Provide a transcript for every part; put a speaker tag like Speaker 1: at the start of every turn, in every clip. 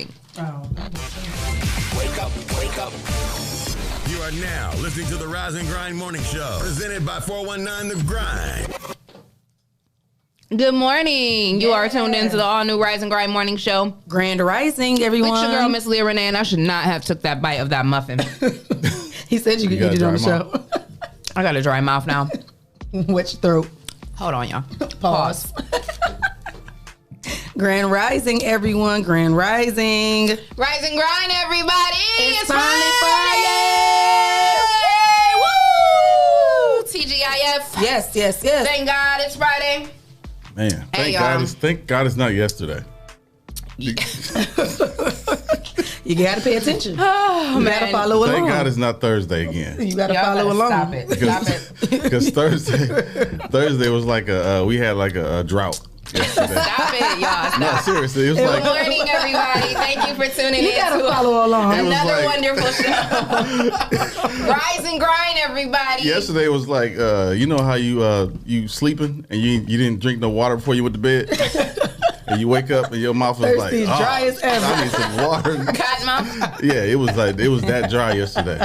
Speaker 1: thing.
Speaker 2: Oh.
Speaker 3: Wake up, wake up.
Speaker 4: You are now listening to the Rise and Grind Morning Show, presented by 419 The Grind.
Speaker 1: Good morning. You are tuned into the all-new Rise and Grind Morning Show.
Speaker 2: Grand Rising, everyone.
Speaker 1: It's your girl, Miss Leah Renee, and I should not have took that bite of that muffin.
Speaker 2: He said you could eat it on the show.
Speaker 1: I got a dry mouth now.
Speaker 2: Wet your throat.
Speaker 1: Hold on, y'all.
Speaker 2: Pause. Grand Rising, everyone. Grand Rising.
Speaker 1: Rise and Grind, everybody.
Speaker 2: It's finally Friday.
Speaker 1: Woo! TGIF.
Speaker 2: Yes, yes, yes.
Speaker 1: Thank God it's Friday.
Speaker 5: Man,
Speaker 1: Hey,
Speaker 5: thank God it's not yesterday.
Speaker 2: You got to pay attention.
Speaker 1: Oh,
Speaker 2: You got to follow along.
Speaker 5: Thank God it's not Thursday again.
Speaker 2: You got to
Speaker 1: Y'all
Speaker 2: follow
Speaker 1: better
Speaker 2: along.
Speaker 1: Stop it.
Speaker 5: Because Thursday was like we had like a drought yesterday.
Speaker 1: Stop it, y'all. Stop.
Speaker 5: No, seriously, it was
Speaker 1: Good
Speaker 5: like
Speaker 1: morning, everybody. Thank you for tuning
Speaker 2: You
Speaker 1: in
Speaker 2: got to
Speaker 1: to
Speaker 2: follow along.
Speaker 5: It was
Speaker 1: another
Speaker 5: like-
Speaker 1: wonderful show. Rise and Grind, everybody.
Speaker 5: yesterday was like you know how you sleeping and you didn't drink no water before you went to bed. And you wake up and your mouth was
Speaker 2: Thirsty,
Speaker 5: like,
Speaker 2: dry as ever.
Speaker 5: I need some water.
Speaker 1: Cotton mouth.
Speaker 5: Yeah, it was that dry yesterday.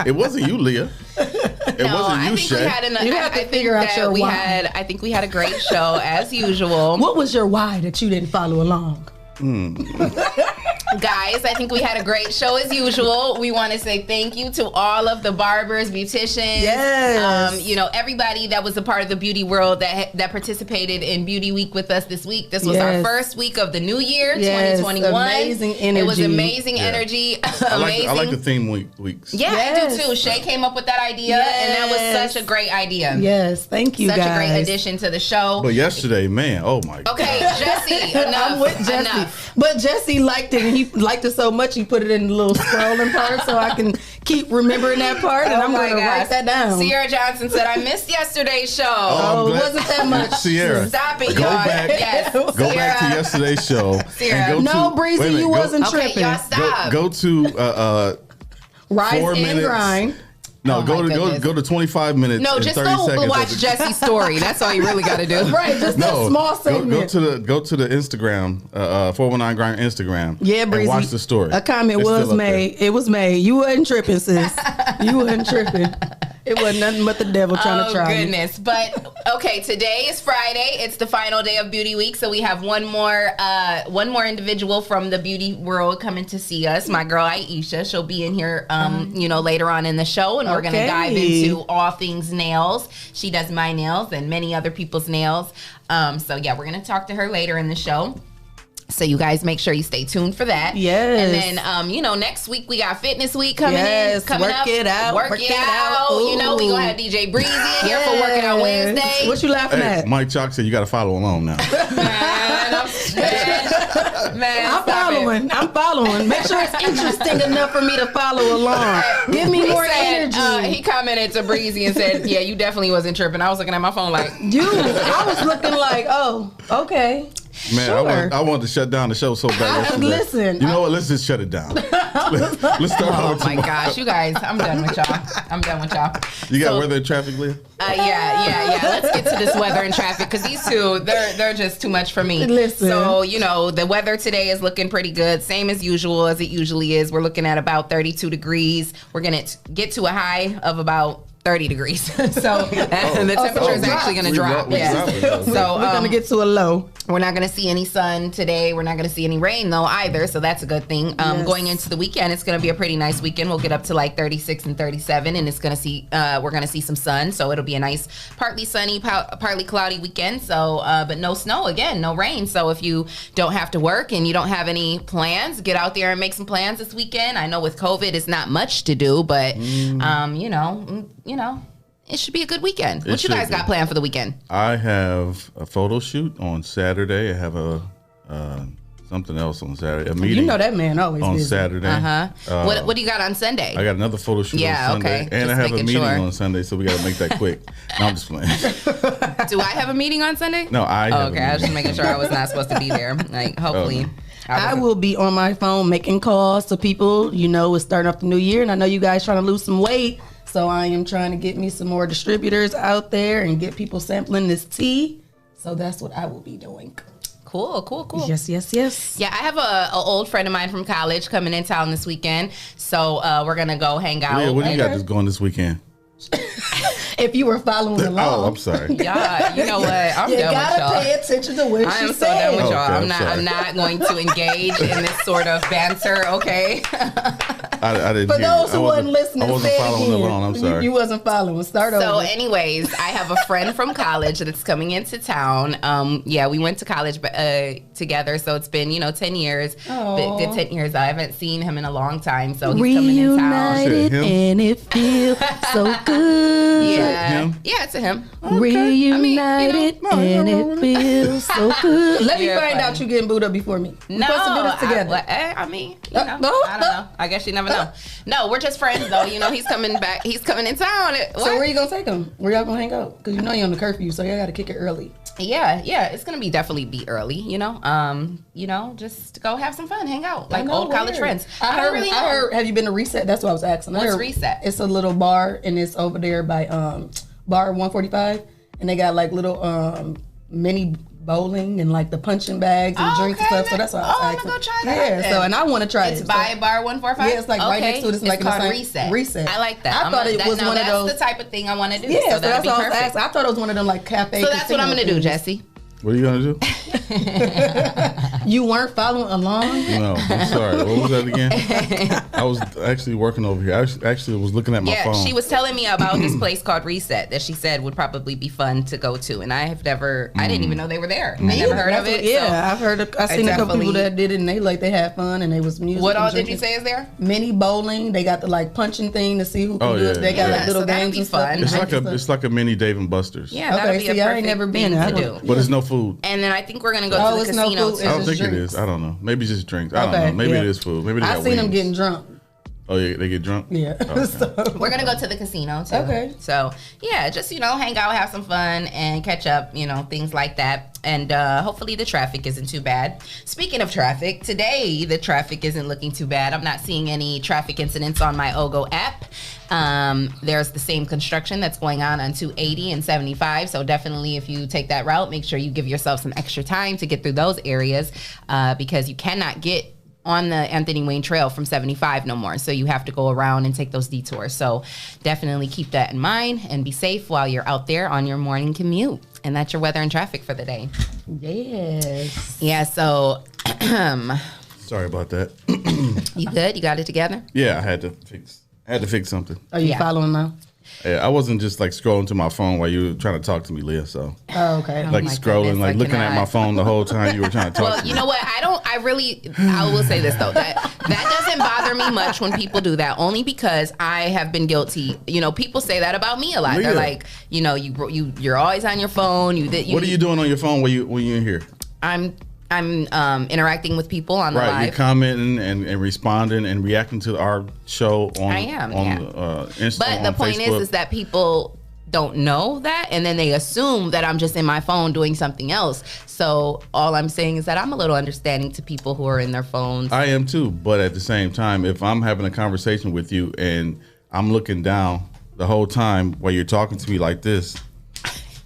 Speaker 5: It wasn't you, Leah. It
Speaker 1: No,
Speaker 5: wasn't
Speaker 1: I
Speaker 5: you,
Speaker 1: think we
Speaker 5: Shay.
Speaker 1: had
Speaker 2: You have to figure out your why.
Speaker 1: I think we had a great show as usual.
Speaker 2: What was your why that you didn't follow along?
Speaker 1: Guys, I think we had a great show as usual. We want to say thank you to all of the barbers, beauticians,
Speaker 2: Yes.
Speaker 1: Everybody that was a part of the beauty world that participated in Beauty Week with us this week. This was our
Speaker 2: Yes.
Speaker 1: first week of the new year,
Speaker 2: Yes,
Speaker 1: 2021.
Speaker 2: amazing
Speaker 1: It was
Speaker 2: energy.
Speaker 1: amazing
Speaker 5: Yeah.
Speaker 1: energy.
Speaker 5: I
Speaker 1: Amazing.
Speaker 5: like the theme weeks.
Speaker 1: Yeah, I
Speaker 2: Yes.
Speaker 1: do too. Shay came up with that idea, and that was such a great idea.
Speaker 2: Yes, thank you,
Speaker 1: Such
Speaker 2: guys.
Speaker 1: a great addition to the show.
Speaker 5: But yesterday, man, oh my God.
Speaker 1: Okay, Jesse, enough.
Speaker 2: I'm with Jesse.
Speaker 1: Enough.
Speaker 2: But Jesse liked it, and he liked it so much he put it in the little scrolling part so I can keep remembering that part, and I'm
Speaker 1: my
Speaker 2: going to write
Speaker 1: gosh.
Speaker 2: that down.
Speaker 1: Sierra Johnson said, I missed yesterday's show.
Speaker 2: Oh,
Speaker 5: I'm glad-
Speaker 2: wasn't that much?
Speaker 5: Sierra,
Speaker 1: Stop it,
Speaker 5: go
Speaker 1: y'all.
Speaker 5: back,
Speaker 1: Yes.
Speaker 5: go back to yesterday's show.
Speaker 1: Sierra.
Speaker 2: No, Breezy,
Speaker 5: wait a minute,
Speaker 2: you
Speaker 5: go-
Speaker 2: wasn't
Speaker 1: Okay,
Speaker 2: tripping.
Speaker 1: y'all stop.
Speaker 5: Go to
Speaker 2: Rise
Speaker 5: 4
Speaker 2: and
Speaker 5: minutes.
Speaker 2: grind.
Speaker 5: No,
Speaker 1: Oh
Speaker 5: go
Speaker 1: my
Speaker 5: to
Speaker 1: goodness.
Speaker 5: go to 25 minutes.
Speaker 1: No,
Speaker 5: and
Speaker 1: just
Speaker 5: 30
Speaker 1: go
Speaker 5: seconds
Speaker 1: watch
Speaker 5: of it.
Speaker 1: Jesse's story. That's all you really got to do.
Speaker 2: Right, just that small segment.
Speaker 5: Go to the Instagram, 419 Grind Instagram.
Speaker 2: Yeah, Breezy.
Speaker 5: And watch the story.
Speaker 2: A comment
Speaker 5: It's
Speaker 2: was
Speaker 5: still up there.
Speaker 2: made. It was made. You wasn't tripping, sis. You wasn't tripping. It wasn't nothing but the devil trying to try
Speaker 1: Oh,
Speaker 2: me.
Speaker 1: goodness. But, okay, today is Friday. It's the final day of Beauty Week. So we have one more individual from the beauty world coming to see us. My girl, Iesha. She'll be in here, later on in the show. And we're going to
Speaker 2: Okay.
Speaker 1: dive into all things nails. She does my nails and many other people's nails. So, yeah, we're going to talk to her later in the show. So you guys make sure you stay tuned for that.
Speaker 2: Yes.
Speaker 1: And then, next week we got Fitness Week coming
Speaker 2: Yes,
Speaker 1: coming
Speaker 2: work
Speaker 1: up.
Speaker 2: it out,
Speaker 1: Work it out.
Speaker 2: Ooh.
Speaker 1: We going to have DJ Breezy in here for Working Out
Speaker 2: Yes.
Speaker 1: Wednesday.
Speaker 2: What you laughing
Speaker 5: Hey,
Speaker 2: at?
Speaker 5: Mike Chalk said you got to follow along now.
Speaker 1: Man,
Speaker 2: I'm
Speaker 1: stop it.
Speaker 2: I'm following. Make sure it's interesting enough for me to follow along. Give me
Speaker 1: He
Speaker 2: more
Speaker 1: said,
Speaker 2: energy.
Speaker 1: he commented to Breezy and said, yeah, you definitely wasn't tripping. I was looking at my phone like,
Speaker 2: I was looking like, oh, okay.
Speaker 5: Man,
Speaker 2: Sure.
Speaker 5: I wanted to shut down the show so bad yesterday.
Speaker 2: Listen.
Speaker 5: You know what? Let's just shut it down. Let's start
Speaker 1: oh
Speaker 5: over
Speaker 1: my
Speaker 5: tomorrow.
Speaker 1: gosh, you guys, I'm done with y'all.
Speaker 5: You got
Speaker 1: So-
Speaker 5: weather and traffic, Leah?
Speaker 1: Yeah. Let's get to this weather and traffic because these two, they're just too much for me.
Speaker 2: Listen.
Speaker 1: So, the weather today is looking pretty good. Same as usual, as it usually is. We're looking at about 32 degrees. We're going to get to a high of about 30 degrees. So the temperature is actually going to drop. Yeah. So
Speaker 2: We're going to get to a low.
Speaker 1: we're not going to see any sun today. We're not going to see any rain though either. So that's a good thing.
Speaker 2: Yes.
Speaker 1: Going into the weekend, it's going to be a pretty nice weekend. We'll get up to like 36 and 37 and it's going to see, we're going to see some sun. So it'll be a nice, partly sunny, partly cloudy weekend. So, but no snow again, no rain. So if you don't have to work and you don't have any plans, get out there and make some plans this weekend. I know with COVID, it's not much to do, but, it should be a good weekend. What you guys got planned for the weekend?
Speaker 5: I have a photo shoot on Saturday. I have a something else on Saturday. A meeting.
Speaker 2: You know that man always
Speaker 5: on
Speaker 2: busy.
Speaker 5: Saturday.
Speaker 1: What do you got on Sunday?
Speaker 5: I got another photo shoot
Speaker 1: Yeah,
Speaker 5: on Sunday,
Speaker 1: okay.
Speaker 5: and
Speaker 1: Just
Speaker 5: I have a
Speaker 1: making
Speaker 5: meeting
Speaker 1: sure.
Speaker 5: on Sunday, so we got to make that quick. No, I'm just playing.
Speaker 1: Do I have a meeting on Sunday?
Speaker 5: No, I. Have
Speaker 1: Okay,
Speaker 5: a
Speaker 1: I was just
Speaker 5: meeting.
Speaker 1: making sure I was not supposed to be there. Like, hopefully.
Speaker 2: I will be on my phone making calls to people. It's starting off the new year, and I know you guys trying to lose some weight. So I am trying to get me some more distributors out there and get people sampling this tea. So that's what I will be doing.
Speaker 1: Cool.
Speaker 2: Yes.
Speaker 1: Yeah, I have a old friend of mine from college coming in town this weekend, so we're gonna go hang out.
Speaker 5: Leah, what do you got this going this weekend?
Speaker 2: If you were following along.
Speaker 5: Oh, I'm sorry.
Speaker 1: Yeah, you know what? I'm
Speaker 2: You
Speaker 1: done with
Speaker 2: gotta
Speaker 1: y'all.
Speaker 2: pay attention to what
Speaker 1: I am
Speaker 2: she
Speaker 1: so done with
Speaker 2: said.
Speaker 1: y'all.
Speaker 5: Okay,
Speaker 1: I'm not going to engage in this sort of banter. Okay.
Speaker 5: I didn't
Speaker 2: For
Speaker 5: hear
Speaker 2: those
Speaker 5: you.
Speaker 2: who wasn't listening,
Speaker 5: I wasn't
Speaker 2: say it
Speaker 5: following
Speaker 2: again.
Speaker 5: along. I'm sorry.
Speaker 2: You wasn't following. Start
Speaker 1: So,
Speaker 2: over.
Speaker 1: anyways, I have a friend from college that's coming into town. Yeah, we went to college together, so it's been 10 years.
Speaker 2: Aw.
Speaker 1: Good 10 years. I haven't seen him in a long time, so he's coming in town.
Speaker 2: Reunited
Speaker 5: Him?
Speaker 2: and it feels so good.
Speaker 1: Yeah,
Speaker 5: him?
Speaker 1: yeah, it's a him.
Speaker 2: Reunited and it feels so good. Let me
Speaker 1: You're
Speaker 2: find
Speaker 1: funny.
Speaker 2: out you getting booed up before me. We
Speaker 1: No,
Speaker 2: supposed to do this together.
Speaker 1: I mean, I don't know. I guess you never know. No, we're just friends, though. He's coming back. He's coming in town.
Speaker 2: So where you gonna take him? Where y'all gonna hang out? Because you're on the curfew, so y'all gotta kick it early.
Speaker 1: Yeah, it's gonna definitely be early. Just go have some fun, hang out like
Speaker 2: I know,
Speaker 1: old college
Speaker 2: where?
Speaker 1: friends.
Speaker 2: I
Speaker 1: don't really know.
Speaker 2: heard. Have you been to Reset? That's what I was asking. I
Speaker 1: What's
Speaker 2: heard
Speaker 1: Reset?
Speaker 2: It's a little bar, and it's over there by bar 145, and they got like little mini bowling and like the punching bags and drinks and stuff. So that's why I was
Speaker 1: I'm
Speaker 2: asking.
Speaker 1: gonna go try that.
Speaker 2: Yeah. So and I want to try
Speaker 1: It's
Speaker 2: it.
Speaker 1: by
Speaker 2: So,
Speaker 1: Bar 145.
Speaker 2: yeah, it's like right next to it. It's like in the
Speaker 1: called
Speaker 2: same-
Speaker 1: Reset.
Speaker 2: Reset.
Speaker 1: I like that.
Speaker 2: I thought it was one of those-
Speaker 1: That's the type of thing I want to do.
Speaker 2: yeah. So
Speaker 1: that'd
Speaker 2: that's
Speaker 1: be
Speaker 2: what I was
Speaker 1: perfect.
Speaker 2: asking. I thought it was one of them like cafe.
Speaker 1: So that's what I'm gonna
Speaker 2: casino
Speaker 1: do,
Speaker 2: things.
Speaker 1: Jesse.
Speaker 5: What are you gonna do?
Speaker 2: You weren't following along.
Speaker 5: No, I'm sorry. What was that again? I was actually working over here. I actually was looking at my
Speaker 1: Yeah,
Speaker 5: phone.
Speaker 1: she was telling me about this place called Reset that she said would probably be fun to go to, and I didn't even know they were there. I never heard of it.
Speaker 2: Yeah, I've heard. I seen a couple people
Speaker 1: definitely-
Speaker 2: that did it, and they had fun, and they was music.
Speaker 1: What
Speaker 2: and
Speaker 1: all did you
Speaker 2: drinking.
Speaker 1: say is there?
Speaker 2: Mini bowling. They got the like punching thing to see who can
Speaker 5: Oh,
Speaker 2: do
Speaker 5: yeah.
Speaker 2: it. They got
Speaker 1: Yeah,
Speaker 2: like little
Speaker 1: so that'd
Speaker 2: games
Speaker 1: be
Speaker 2: and stuff.
Speaker 1: fun.
Speaker 2: and
Speaker 5: it's like a mini Dave and Buster's.
Speaker 1: Yeah, that'd
Speaker 2: Okay,
Speaker 1: be
Speaker 2: see,
Speaker 1: a
Speaker 2: I
Speaker 1: perfect
Speaker 2: ain't never
Speaker 1: thing
Speaker 2: been. I
Speaker 1: to
Speaker 2: don't-
Speaker 1: do.
Speaker 5: But it's no food.
Speaker 1: And then I think we're gonna go
Speaker 2: Oh,
Speaker 1: to
Speaker 2: it's
Speaker 1: the
Speaker 2: no
Speaker 1: casino
Speaker 2: food.
Speaker 1: too.
Speaker 5: I don't
Speaker 2: It's
Speaker 5: think
Speaker 2: just
Speaker 5: it
Speaker 2: drinks.
Speaker 5: is. I don't know. Maybe just drinks. I don't
Speaker 2: Okay,
Speaker 5: know. Maybe
Speaker 2: yeah.
Speaker 5: it is food. Maybe they
Speaker 2: I
Speaker 5: got
Speaker 2: seen them
Speaker 5: wings.
Speaker 2: getting drunk.
Speaker 5: Oh, yeah, they get drunk.
Speaker 2: Yeah.
Speaker 5: Okay.
Speaker 2: So-
Speaker 1: We're gonna go to the casino too.
Speaker 2: Okay.
Speaker 1: So yeah, just hang out, have some fun, and catch up. Things like that. And hopefully the traffic isn't too bad. Speaking of traffic, today the traffic isn't looking too bad. I'm not seeing any traffic incidents on my OGO app. There's the same construction that's going on 280 and 75. So definitely, if you take that route, make sure you give yourself some extra time to get through those areas because you cannot get on the Anthony Wayne Trail from 75 no more. So you have to go around and take those detours. So definitely keep that in mind and be safe while you're out there on your morning commute. And that's your weather and traffic for the day.
Speaker 2: Yes.
Speaker 1: Yeah, so
Speaker 5: Sorry about that.
Speaker 1: you good? You got it together?
Speaker 5: Yeah, I had to fix something.
Speaker 2: Are you
Speaker 1: Yeah.
Speaker 2: following now?
Speaker 5: Yeah, I wasn't just like scrolling to my phone while you were trying to talk to me, Leah. So
Speaker 2: Oh, okay.
Speaker 5: like
Speaker 1: my
Speaker 5: scrolling,
Speaker 1: goodness, I
Speaker 5: like looking at
Speaker 1: cannot.
Speaker 5: my phone the whole time you were trying to talk
Speaker 1: Well,
Speaker 5: to me.
Speaker 1: you know what? I will say this though, that doesn't bother me much when people do that, only because I have been guilty. People say that about me a lot. They're
Speaker 5: Leah.
Speaker 1: like, you're always on your phone.
Speaker 5: What are you doing on your phone when you're in here?
Speaker 1: I'm interacting with people on the
Speaker 5: Right,
Speaker 1: live.
Speaker 5: you're commenting and responding and reacting to our show on
Speaker 1: I am,
Speaker 5: on
Speaker 1: yeah.
Speaker 5: Instagram.
Speaker 1: But the point is that people don't know that, and then they assume that I'm just in my phone doing something else. So all I'm saying is that I'm a little understanding to people who are in their phones.
Speaker 5: I am too, but at the same time, if I'm having a conversation with you and I'm looking down the whole time while you're talking to me like this,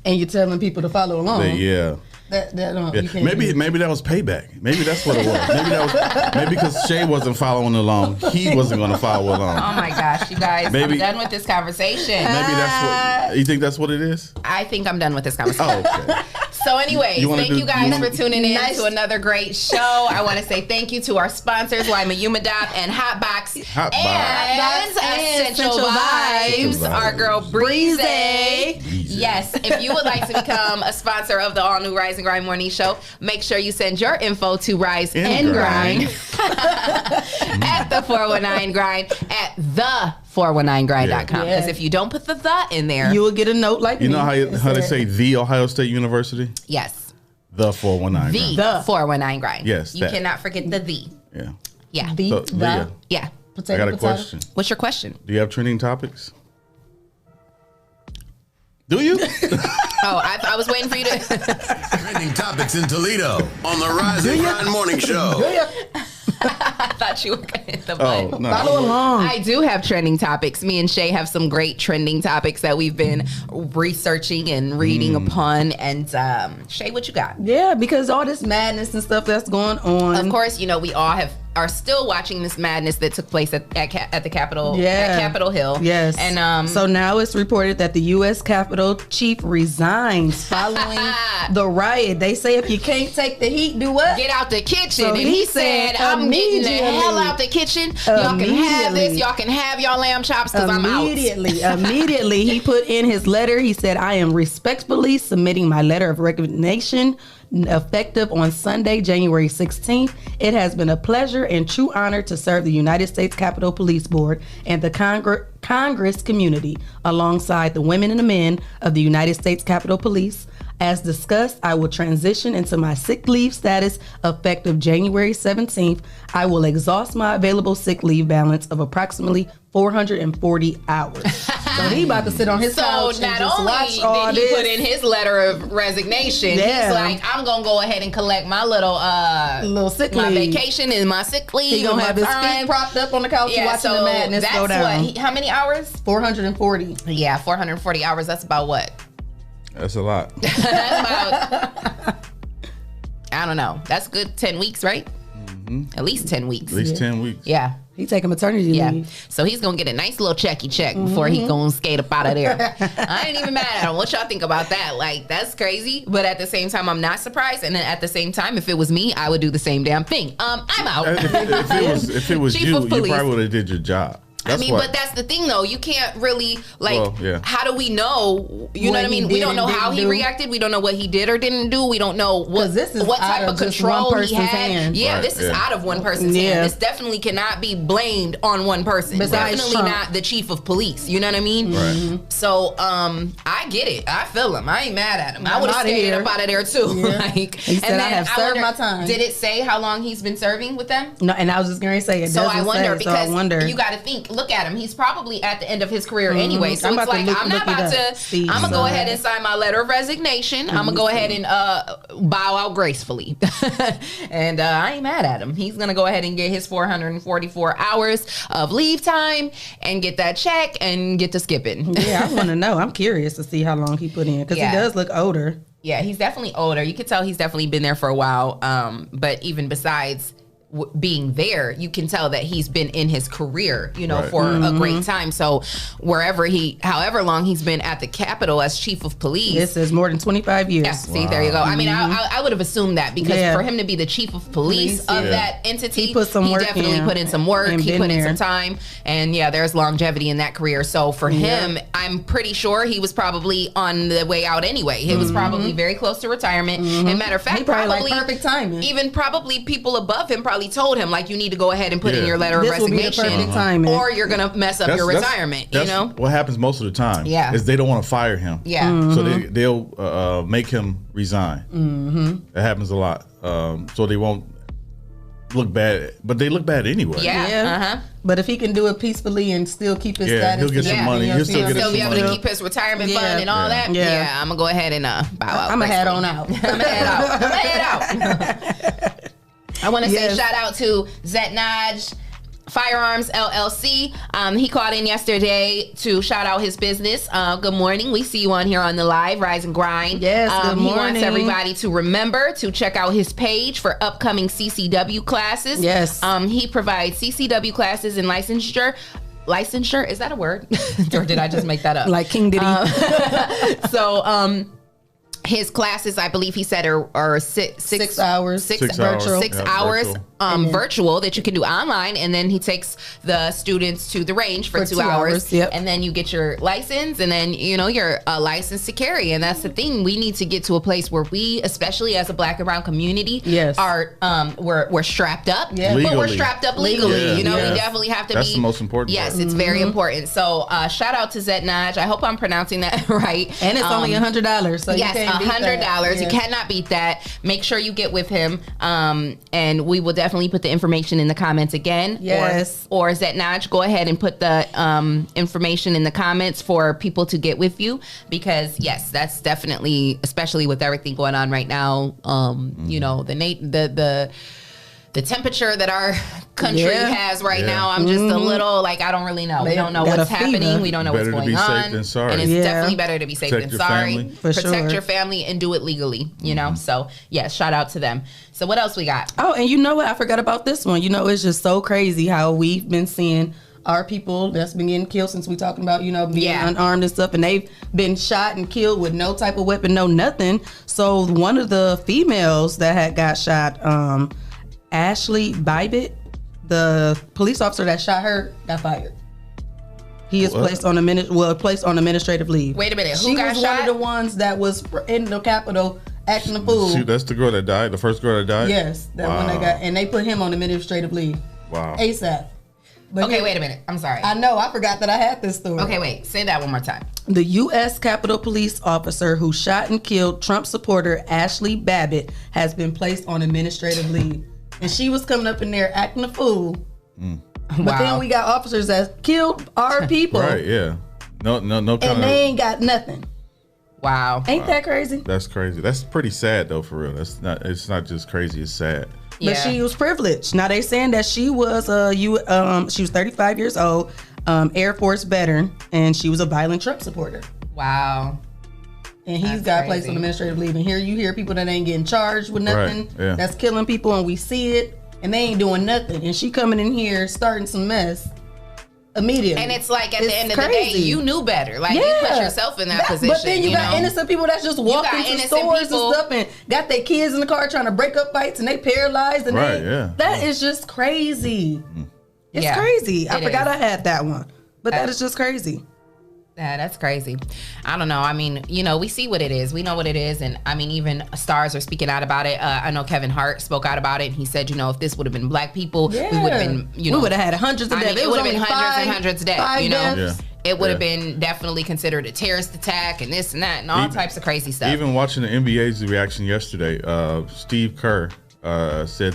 Speaker 2: And you're telling people to follow along.
Speaker 5: then yeah.
Speaker 2: That
Speaker 5: Yeah,
Speaker 2: you can't do.
Speaker 5: maybe that was payback. Maybe that's what it was. Maybe because Shay wasn't following along, he wasn't going to follow along.
Speaker 1: Oh my gosh, you guys!
Speaker 5: Maybe-
Speaker 1: I'm done with this conversation.
Speaker 5: Maybe that's what you think. That's what it is.
Speaker 1: I think I'm done with this conversation.
Speaker 5: Oh, okay.
Speaker 1: So anyways,
Speaker 5: You wanna
Speaker 1: thank
Speaker 5: do-
Speaker 1: you guys
Speaker 5: you wanna-
Speaker 1: for tuning in
Speaker 2: Nice.
Speaker 1: to another great show. I want to say thank you to our sponsors, Lima Humadop and Hotbox,
Speaker 5: Hotbox.
Speaker 1: and Essential
Speaker 2: Essential
Speaker 1: Vibes,
Speaker 5: Vibes.
Speaker 1: our girl Breezy.
Speaker 5: Breezy.
Speaker 1: Yes, if you would like to become a sponsor of the all new Rise and Grind Morning Show, make sure you send your info to Rise
Speaker 5: And
Speaker 1: and
Speaker 5: Grind.
Speaker 1: Grind at the 419 Grind at the 419grind.com. Because
Speaker 2: Yeah.
Speaker 1: if you don't put the in there,
Speaker 2: You will get a note like
Speaker 5: You
Speaker 2: me.
Speaker 5: know how
Speaker 2: It
Speaker 5: they
Speaker 2: said,
Speaker 5: say the Ohio State University,
Speaker 1: yes.
Speaker 5: the 419.
Speaker 1: The 419 grind.
Speaker 5: Yes,
Speaker 1: You
Speaker 5: that.
Speaker 1: cannot forget the the.
Speaker 5: Yeah.
Speaker 1: Yeah.
Speaker 2: the,
Speaker 5: So,
Speaker 2: the
Speaker 5: Leah,
Speaker 1: Yeah.
Speaker 2: potato,
Speaker 5: I got a
Speaker 2: potato.
Speaker 5: question.
Speaker 1: What's your question?
Speaker 5: Do you have trending topics? Do you?
Speaker 1: Oh, I was waiting for you to.
Speaker 4: Trending topics in Toledo on the Rise and Grind Morning Show.
Speaker 1: I thought you were going to hit the
Speaker 5: Oh,
Speaker 1: button.
Speaker 5: no.
Speaker 2: Follow along.
Speaker 1: I do have trending topics. Me and Shay have some great trending topics that we've been researching and reading upon. And Shay, what you got?
Speaker 2: Yeah, because all this madness and stuff that's going on.
Speaker 1: Of course, you know, we all are still watching this madness that took place at the Capitol, at Capitol Hill.
Speaker 2: Yes.
Speaker 1: And
Speaker 2: so now it's reported that the U.S. Capitol chief resigns following the riot. They say if you can't take the heat, do what?
Speaker 1: get out the kitchen.
Speaker 2: So
Speaker 1: and he said, I'm getting the hell out the kitchen. Y'all can have this. Y'all can have y'all lamb chops because I'm out.
Speaker 2: Immediately, he put in his letter. He said, I am respectfully submitting my letter of resignation effective on Sunday, January 16th. It has been a pleasure and true honor to serve the United States Capitol Police Board and the Congress community alongside the women and the men of the United States Capitol Police. As discussed, I will transition into my sick leave status effective January 17th. I will exhaust my available sick leave balance of approximately 440 hours. So he about to sit on his couch
Speaker 1: So
Speaker 2: and
Speaker 1: not
Speaker 2: just watch
Speaker 1: only
Speaker 2: all
Speaker 1: did he
Speaker 2: this.
Speaker 1: put in his letter of resignation,
Speaker 2: Yeah.
Speaker 1: he's like, I'm gonna go ahead and collect my
Speaker 2: little sick
Speaker 1: my
Speaker 2: leave.
Speaker 1: vacation and my sick leave.
Speaker 2: He gonna
Speaker 1: and
Speaker 2: have
Speaker 1: my
Speaker 2: his
Speaker 1: time.
Speaker 2: feet propped up on the couch watching
Speaker 1: so
Speaker 2: the madness
Speaker 1: that's
Speaker 2: go down.
Speaker 1: how many hours?
Speaker 2: 440.
Speaker 1: Yeah, 440 hours. That's about what?
Speaker 5: That's a lot.
Speaker 1: That's about, I don't know. That's good 10 weeks, right? At least 10 weeks.
Speaker 5: At least 10 weeks.
Speaker 1: Yeah.
Speaker 2: He taking maternity
Speaker 1: Yeah.
Speaker 2: leave.
Speaker 1: So he's going to get a nice little checky check before he going to skate up out of there. I ain't even mad at him. What y'all think about that? Like, that's crazy. But at the same time, I'm not surprised. And then at the same time, if it was me, I would do the same damn thing. I'm out.
Speaker 5: If it was
Speaker 1: Chief
Speaker 5: you,
Speaker 1: of
Speaker 5: you
Speaker 1: police.
Speaker 5: probably would have did your job. That's
Speaker 1: but that's the thing, though. You can't really,
Speaker 5: Well, yeah.
Speaker 1: how do we know? You know
Speaker 2: What
Speaker 1: what I
Speaker 2: he
Speaker 1: mean? We
Speaker 2: did
Speaker 1: don't know
Speaker 2: and
Speaker 1: how
Speaker 2: didn't
Speaker 1: he
Speaker 2: do.
Speaker 1: reacted. We don't know what he did or didn't do. We don't know what
Speaker 2: 'Cause this is
Speaker 1: what type
Speaker 2: out
Speaker 1: of
Speaker 2: of just one
Speaker 1: control he
Speaker 2: person's
Speaker 1: had.
Speaker 2: hands.
Speaker 1: Yeah,
Speaker 5: Right,
Speaker 1: this is
Speaker 5: yeah.
Speaker 1: out of one person's
Speaker 2: Yeah.
Speaker 1: hand. This definitely cannot be blamed on one person.
Speaker 2: Besides
Speaker 1: Definitely
Speaker 2: Trump.
Speaker 1: not the chief of police. You know what I mean?
Speaker 5: Right.
Speaker 1: So, I get it. I feel him. I ain't mad at him. I
Speaker 2: I'm
Speaker 1: would have
Speaker 2: outta
Speaker 1: skated
Speaker 2: here.
Speaker 1: up out of there too.
Speaker 2: Yeah.
Speaker 1: Like,
Speaker 2: He said, "I have served my time."
Speaker 1: Did it say how long he's been serving with them?
Speaker 2: No, and I was just going to say it
Speaker 1: So
Speaker 2: doesn't
Speaker 1: I wonder
Speaker 2: say,
Speaker 1: because
Speaker 2: so I wonder.
Speaker 1: you got to think. Look at him; he's probably at the end of his career anyway. So
Speaker 2: I'm
Speaker 1: it's
Speaker 2: about to
Speaker 1: like
Speaker 2: look-
Speaker 1: I'm not
Speaker 2: look it
Speaker 1: about
Speaker 2: up,
Speaker 1: to.
Speaker 2: Steve,
Speaker 1: I'm gonna
Speaker 2: so-
Speaker 1: go ahead and sign my letter of resignation. I'm gonna go ahead and bow out gracefully, and I ain't mad at him. He's gonna go ahead and get his 444 hours of leave time and get that check and get to skipping.
Speaker 2: Yeah, I want to know. I'm curious to see how long he put in because
Speaker 1: Yeah.
Speaker 2: he does look older.
Speaker 1: Yeah, he's definitely older. You could tell he's definitely been there for a while. But even besides being there, you can tell that he's been in his career, you know,
Speaker 5: Right.
Speaker 1: for a great time. So however long he's been at the Capitol as chief of police.
Speaker 2: This is more than 25 years.
Speaker 1: Yeah, see, there you go. I mean, I would have assumed that because
Speaker 2: Yeah.
Speaker 1: for him to be the chief of police of
Speaker 5: Yeah.
Speaker 1: that entity,
Speaker 2: He put some work
Speaker 1: definitely
Speaker 2: in
Speaker 1: put in some work.
Speaker 2: and
Speaker 1: He
Speaker 2: been
Speaker 1: put in
Speaker 2: there.
Speaker 1: some time, and yeah, there's longevity in that career. So for him, I'm pretty sure he was probably on the way out anyway. He was probably very close to retirement. And matter of fact,
Speaker 2: He probably like perfect timing.
Speaker 1: Even probably people above him probably told him like, you need to go ahead and put in
Speaker 5: Yeah.
Speaker 1: your letter of
Speaker 2: This will be the
Speaker 1: resignation,
Speaker 2: perfect timing.
Speaker 1: or you're gonna mess up your retirement. You
Speaker 5: That's
Speaker 1: know?
Speaker 5: what happens most of the time.
Speaker 1: Yeah.
Speaker 5: is they don't want to fire him.
Speaker 1: Yeah.
Speaker 5: So they'll make him resign. That happens a lot. So they won't look bad, but they look bad anyway.
Speaker 1: Yeah.
Speaker 2: Yeah. But if he can do it peacefully and still keep his
Speaker 5: Yeah,
Speaker 2: status,
Speaker 5: he'll get
Speaker 2: and
Speaker 5: some
Speaker 2: everything
Speaker 5: money.
Speaker 2: else,
Speaker 5: He'll still get
Speaker 1: Still
Speaker 5: some
Speaker 1: be able to
Speaker 5: money.
Speaker 1: keep his retirement
Speaker 2: Yeah.
Speaker 1: fund and all
Speaker 5: Yeah.
Speaker 1: that.
Speaker 2: Yeah.
Speaker 1: Yeah, I'm gonna go ahead and bow out.
Speaker 2: I'm gonna head
Speaker 1: gracefully.
Speaker 2: on out.
Speaker 1: I'm gonna head out. I'm gonna head out. I want to
Speaker 2: Yes.
Speaker 1: say shout out to Zetnaj Firearms LLC. He called in yesterday to shout out his business. Good morning. We see you on here on the live Rise and Grind.
Speaker 2: Yes, good
Speaker 1: He wants
Speaker 2: morning.
Speaker 1: everybody to remember to check out his page for upcoming CCW classes.
Speaker 2: Yes.
Speaker 1: He provides CCW classes and licensure. Licensure, is that a word? Or did I just make that up?
Speaker 2: like King Diddy.
Speaker 1: So, his classes, I believe he said, are 6
Speaker 2: hours.
Speaker 5: 6 hours.
Speaker 2: virtual.
Speaker 1: 6
Speaker 5: Yeah,
Speaker 1: hours
Speaker 5: virtual.
Speaker 1: virtual that you can do online, and then he takes the students to the range for 2 hours.
Speaker 2: Yep.
Speaker 1: And then you get your license, and then you're licensed to carry. And that's the thing, we need to get to a place where we, especially as a Black and brown community,
Speaker 2: Yes.
Speaker 1: are we're strapped up,
Speaker 2: Yeah.
Speaker 1: but we're
Speaker 5: Legally.
Speaker 1: strapped up legally.
Speaker 5: Yeah,
Speaker 1: we
Speaker 5: yeah.
Speaker 1: definitely have to
Speaker 5: That's
Speaker 1: be.
Speaker 5: the most important
Speaker 1: Yes,
Speaker 5: part.
Speaker 1: it's very important. So shout out to Zetnaj. I hope I'm pronouncing that right.
Speaker 2: And it's only $100, so
Speaker 1: Yes,
Speaker 2: you can't beat that.
Speaker 1: $100. You
Speaker 2: Yeah.
Speaker 1: cannot beat that. Make sure you get with him, and we will definitely put the information in the comments again.
Speaker 2: Yes.
Speaker 1: Or Zetnaj, go ahead and put the information in the comments for people to get with you, because yes, that's definitely, especially with everything going on right now. The the temperature that our country
Speaker 2: Yeah.
Speaker 1: has right now, I'm just a little like, I don't really know. We don't know
Speaker 2: Got
Speaker 1: what's
Speaker 2: a fever.
Speaker 1: happening. We don't know
Speaker 5: Better
Speaker 1: what's
Speaker 5: to
Speaker 1: going
Speaker 5: be safe
Speaker 1: on.
Speaker 5: than sorry.
Speaker 1: And it's
Speaker 2: Yeah.
Speaker 1: definitely better to be safe
Speaker 5: Protect
Speaker 1: than
Speaker 5: your
Speaker 1: sorry.
Speaker 5: family.
Speaker 2: For
Speaker 1: Protect
Speaker 2: sure.
Speaker 1: your family and do it legally, you know? So, yeah, shout out to them. So, what else we got?
Speaker 2: Oh, and you know what? I forgot about this one. You know, it's just so crazy how we've been seeing our people that's been getting killed since we talking about, you know, being
Speaker 1: Yeah.
Speaker 2: unarmed and stuff, and they've been shot and killed with no type of weapon, no nothing. So one of the females that had got shot, Ashley Bybit, the police officer that shot her, got fired. He is
Speaker 5: What?
Speaker 2: placed on administrative leave.
Speaker 1: Wait a minute. Who
Speaker 2: She
Speaker 1: got
Speaker 2: was
Speaker 1: shot?
Speaker 2: one of the ones that was in the Capitol acting a fool.
Speaker 5: Shoot, that's the girl that died. The first girl that died.
Speaker 2: Yes, that one they
Speaker 5: Wow.
Speaker 2: got, and they put him on administrative leave
Speaker 5: Wow.
Speaker 2: ASAP. But
Speaker 1: Okay,
Speaker 2: yeah,
Speaker 1: wait a minute. I'm sorry.
Speaker 2: I know. I forgot that I had this story.
Speaker 1: Okay, wait. Say that one more time.
Speaker 2: The U.S. Capitol Police officer who shot and killed Trump supporter Ashley Babbitt has been placed on administrative leave, and she was coming up in there acting a fool. But
Speaker 1: Wow.
Speaker 2: then we got officers that killed our people,
Speaker 5: Right. Yeah. No. Kind
Speaker 2: and
Speaker 5: of.
Speaker 2: they ain't got nothing.
Speaker 1: Wow.
Speaker 2: Ain't that crazy?
Speaker 5: That's crazy. That's pretty sad though, for real. That's not. It's not just crazy. It's sad.
Speaker 2: But she was privileged. Now they saying that she was she was 35 years old, Air Force veteran, and she was a violent Trump supporter.
Speaker 1: Wow.
Speaker 2: And he's
Speaker 1: That's
Speaker 2: got placed
Speaker 1: crazy.
Speaker 2: on administrative leave. And here you hear people that ain't getting charged with nothing,
Speaker 5: Right, yeah.
Speaker 2: that's killing people, and we see it, and they ain't doing nothing. And she coming in here starting some mess immediately.
Speaker 1: And it's like at the
Speaker 2: It's
Speaker 1: end of the day,
Speaker 2: crazy.
Speaker 1: you knew better. Like you put yourself in that position.
Speaker 2: But then you got
Speaker 1: know?
Speaker 2: innocent people that's just walking
Speaker 1: got
Speaker 2: to
Speaker 1: innocent
Speaker 2: stores
Speaker 1: people-
Speaker 2: and stuff and got their kids in the car trying to break up fights and they paralyzed and
Speaker 5: Right,
Speaker 2: they,
Speaker 5: yeah.
Speaker 2: that is just crazy. It's
Speaker 1: Yeah,
Speaker 2: crazy. I
Speaker 1: it
Speaker 2: forgot
Speaker 1: is.
Speaker 2: I had that one. But that is just crazy.
Speaker 1: Yeah, that's crazy. I don't know. I mean, you know, we see what it is. We know what it is. And I mean, even stars are speaking out about it. I know Kevin Hart spoke out about it. And he said, you know, if this would have been black people, we would have been, you know.
Speaker 2: we would have had hundreds of
Speaker 1: I
Speaker 2: deaths.
Speaker 1: mean, it
Speaker 2: was
Speaker 1: would have been
Speaker 2: only
Speaker 1: hundreds and hundreds of deaths,
Speaker 2: five
Speaker 1: you know.
Speaker 2: deaths.
Speaker 5: Yeah.
Speaker 1: It would have
Speaker 5: Yeah.
Speaker 1: been definitely considered a terrorist attack and this and that and all
Speaker 5: Even-
Speaker 1: types of crazy stuff.
Speaker 5: Even watching the NBA's reaction yesterday, Steve Kerr said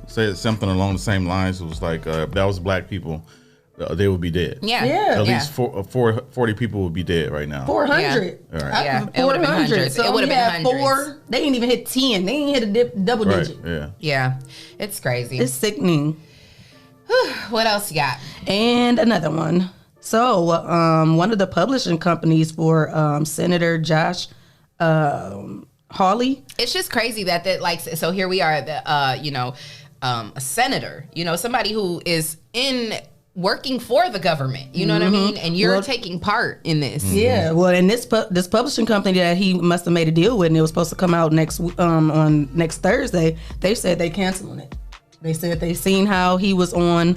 Speaker 5: said something along the same lines. It was like, if that was black people, they would be dead.
Speaker 1: yeah.
Speaker 2: Yeah.
Speaker 5: At least 40 people would be dead right now.
Speaker 2: 400.
Speaker 5: Yeah. All right.
Speaker 1: Yeah, it would've been hundreds.
Speaker 2: So
Speaker 1: It would've
Speaker 2: we
Speaker 1: been
Speaker 2: had
Speaker 1: hundreds.
Speaker 2: 4. They didn't even hit 10. They didn't hit a double
Speaker 5: Right.
Speaker 2: digit.
Speaker 5: Yeah.
Speaker 1: Yeah. It's crazy.
Speaker 2: It's sickening.
Speaker 1: What else you got?
Speaker 2: And another one. So, one of the publishing companies for Senator Josh Hawley.
Speaker 1: It's just crazy that like, so here we are, a senator, you know, somebody who is working for the government, you know what I mean? And you're
Speaker 2: Well-
Speaker 1: taking part in this.
Speaker 2: Yeah, well, and this publishing company that he must have made a deal with, and it was supposed to come out on next Thursday. They said they canceling it. They said they seen how he was on.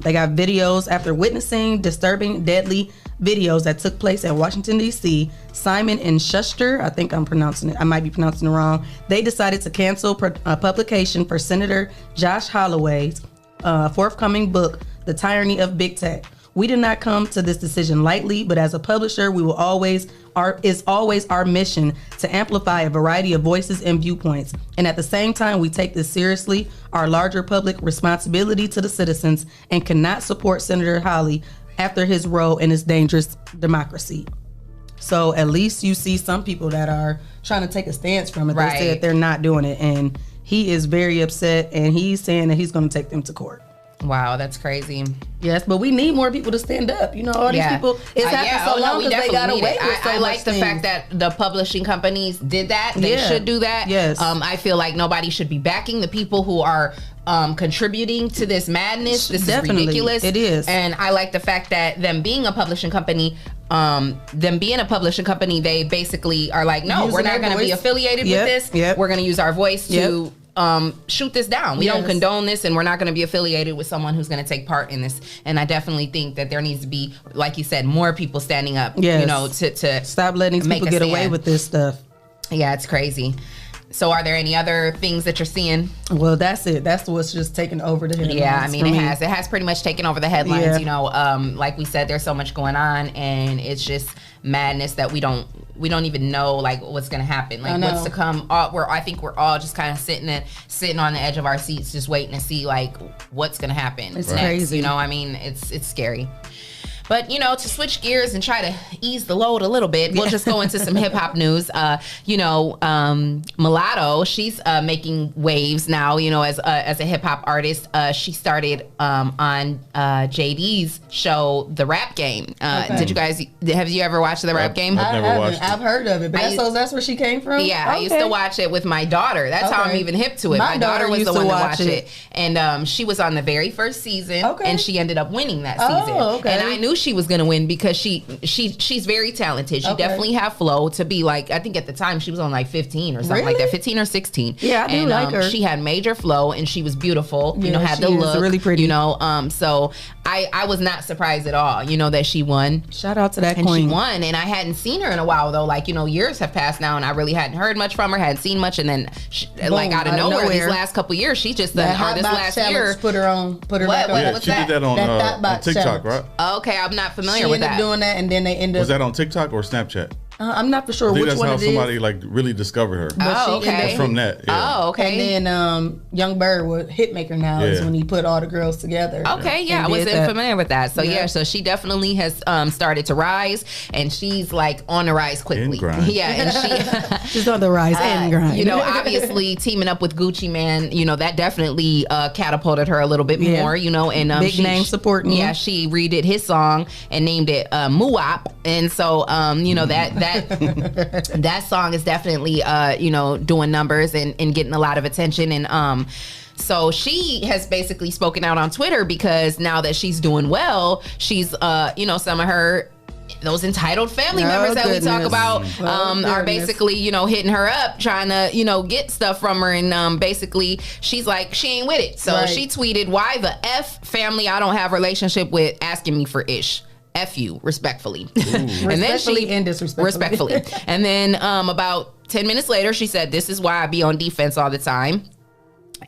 Speaker 2: They got videos after witnessing disturbing, deadly videos that took place at Washington D.C. Simon and Schuster, I think I'm pronouncing it. I might be pronouncing it wrong. They decided to cancel publication for Senator Josh Holloway's forthcoming book, The Tyranny of Big Tech. We did not come to this decision lightly, but as a publisher, we will always our mission to amplify a variety of voices and viewpoints. And at the same time, we take this seriously, our larger public responsibility to the citizens, and cannot support Senator Hawley after his role in this dangerous democracy. So at least you see some people that are trying to take a stance from it.
Speaker 1: Right.
Speaker 2: They said they're not doing it, and he is very upset, and he's saying that he's going to take them to court.
Speaker 1: Wow, that's crazy.
Speaker 2: Yes, but we need more people to stand up. You know, all these people, it's happened so long because they got away with so
Speaker 1: I
Speaker 2: much
Speaker 1: like the
Speaker 2: things.
Speaker 1: fact that the publishing companies did that. They
Speaker 2: Yeah.
Speaker 1: should do that.
Speaker 2: Yes.
Speaker 1: I feel like nobody should be backing the people who are contributing to this madness. This
Speaker 2: Definitely.
Speaker 1: is ridiculous.
Speaker 2: It is.
Speaker 1: And I like the fact that them being a publishing company, they basically are like, no,
Speaker 2: Using
Speaker 1: we're not
Speaker 2: their
Speaker 1: going to be
Speaker 2: voice.
Speaker 1: affiliated
Speaker 2: Yep,
Speaker 1: with this.
Speaker 2: yep.
Speaker 1: We're going to use our voice to shoot this down. We don't
Speaker 2: Yes.
Speaker 1: condone this, and we're not going to be affiliated with someone who's going to take part in this. And I definitely think that there needs to be, like you said, more people standing up.
Speaker 2: Yes.
Speaker 1: You know, to
Speaker 2: Stop letting these
Speaker 1: make
Speaker 2: people
Speaker 1: a
Speaker 2: get away
Speaker 1: stand.
Speaker 2: with this stuff.
Speaker 1: Yeah, it's crazy. So, are there any other things that you're seeing?
Speaker 2: Well, that's it. That's what's just taking over the headlines.
Speaker 1: Yeah, I mean,
Speaker 2: for
Speaker 1: it
Speaker 2: me.
Speaker 1: has. It has pretty much taken over the headlines.
Speaker 2: Yeah.
Speaker 1: You know, like we said, there's so much going on, and it's just madness that we don't even know like what's gonna happen,
Speaker 2: I
Speaker 1: like
Speaker 2: know.
Speaker 1: what's to come. I think we're all just kind of sitting on the edge of our seats, just waiting to see like what's gonna happen
Speaker 2: It's
Speaker 1: next.
Speaker 2: crazy.
Speaker 1: You know, I mean, it's scary. But to switch gears and try to ease the load a little bit, we'll just go into some hip hop news. Mulatto, she's making waves now. As a hip hop artist, she started on JD's show, The Rap Game. Did you guys? Have you ever watched The Rap Game?
Speaker 5: I've never watched it.
Speaker 2: I've heard of it, but that's where she came from.
Speaker 1: Yeah, I used to watch it with my daughter. That's how I'm even hip to it. My daughter was the one to watch it, and she was on the very first season, and she ended up winning that season. And I knew she was going to win because she's very talented. She definitely have flow to be like, I think at the time she was on like 15 or something like that, 15 or 16.
Speaker 2: Yeah, I do like her.
Speaker 1: She had major flow and she was beautiful. Had the look,
Speaker 2: really pretty.
Speaker 1: So I was not surprised at all. That she won.
Speaker 2: Shout out to that
Speaker 1: and
Speaker 2: queen.
Speaker 1: She won, and I hadn't seen her in a while though. Like years have passed now, and I really hadn't heard much from her, hadn't seen much, and then like out of nowhere, these last couple years, she's just an artist. Last year,
Speaker 2: put her back on.
Speaker 5: Yeah, she did that on TikTok, right?
Speaker 1: Okay, I'm not familiar with that.
Speaker 2: She ended up doing that, and then they ended up.
Speaker 5: Was that on TikTok or Snapchat?
Speaker 2: I'm not for sure which one it is.
Speaker 5: That's how somebody like really discovered her.
Speaker 1: Okay.
Speaker 5: From that. Yeah.
Speaker 1: Oh, okay.
Speaker 2: And then Young Bird was Hitmaker now is when he put all the girls together.
Speaker 1: Okay, yeah, I wasn't familiar with that. So so she definitely has started to rise, and she's like on the rise quickly.
Speaker 5: And grind.
Speaker 1: Yeah, and
Speaker 2: she's on the rise and grind.
Speaker 1: Obviously teaming up with Gucci Mane, that definitely catapulted her a little bit more. And
Speaker 2: big name supporting.
Speaker 1: Yeah, she redid his song and named it Muwap, and so that song is definitely doing numbers and getting a lot of attention, and so she has basically spoken out on Twitter because now that she's doing well, she's some of her those entitled family members that we talk about are basically hitting her up trying to get stuff from her, and basically she's like she ain't with it, so she tweeted, "Why the F family I don't have a relationship with asking me for ish. F you, respectfully." And then respectfully. And then about 10 minutes later, she said, "This is why I be on defense all the time."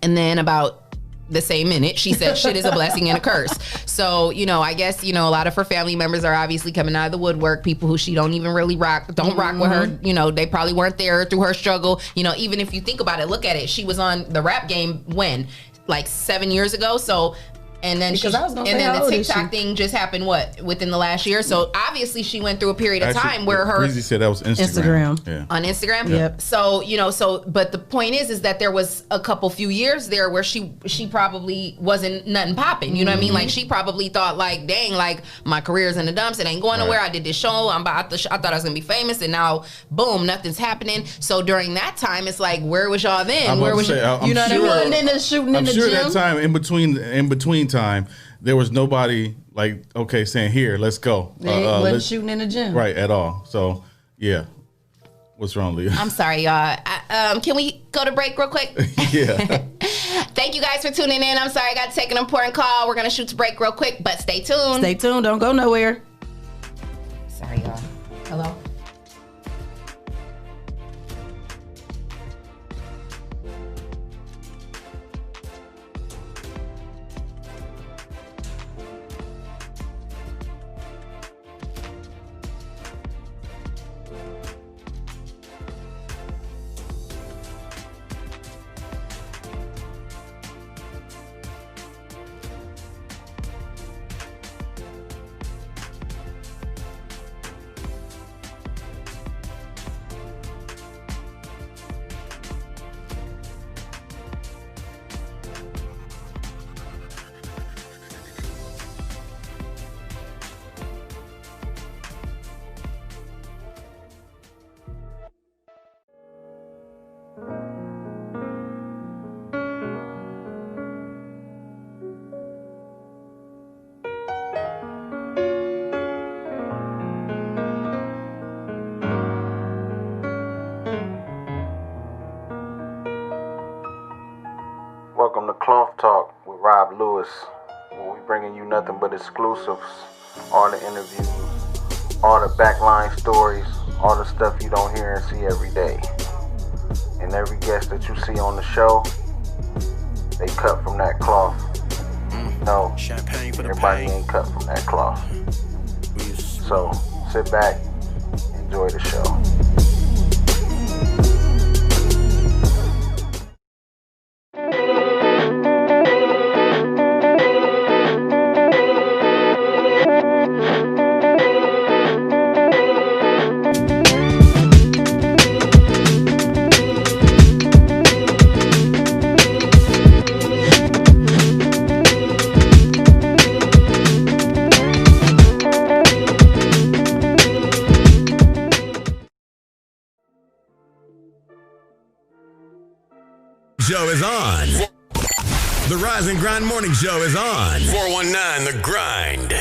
Speaker 1: And then about the same minute, she said, "Shit is a blessing and a curse." So, I guess, a lot of her family members are obviously coming out of the woodwork, people who she don't even really rock with her. They probably weren't there through her struggle. Even if you think about it, look at it. She was on the Rap Game when? Like 7 years ago. So, and then the TikTok thing just happened within the last year. So obviously she went through a period of time where her
Speaker 5: Breezy said that was Instagram. Yeah.
Speaker 1: On Instagram.
Speaker 2: Yep.
Speaker 1: So but the point is that there was a few years there where she probably wasn't nothing popping. You know what I mean? Like she probably thought like, dang, like my career's in the dumps. It ain't going nowhere. I did this show. I thought I was gonna be famous, and now boom, nothing's happening. So during that time, it's like, where was y'all then? Where was
Speaker 5: I'm sure that time in between time, there was nobody like saying, "Here, let's go."
Speaker 2: Wasn't shooting in the gym,
Speaker 5: right, at all. So yeah, what's wrong, Leah?
Speaker 1: I'm sorry, y'all. Can we go to break real quick?
Speaker 5: Yeah.
Speaker 1: Thank you guys for tuning in. I'm sorry I got to take an important call. We're gonna shoot to break real quick, but stay tuned.
Speaker 2: Stay tuned. Don't go nowhere.
Speaker 1: Sorry, y'all. Hello.
Speaker 6: Welcome to Cloth Talk with Rob Lewis, where we bringing you nothing but exclusives, all the interviews, all the backline stories, all the stuff you don't hear and see every day. And every guest that you see on the show, they cut from that cloth. No, everybody ain't cut from that cloth. So sit back, enjoy the show.
Speaker 4: Show is on. The Rise and Grind Morning Show is on. 419 The Grind.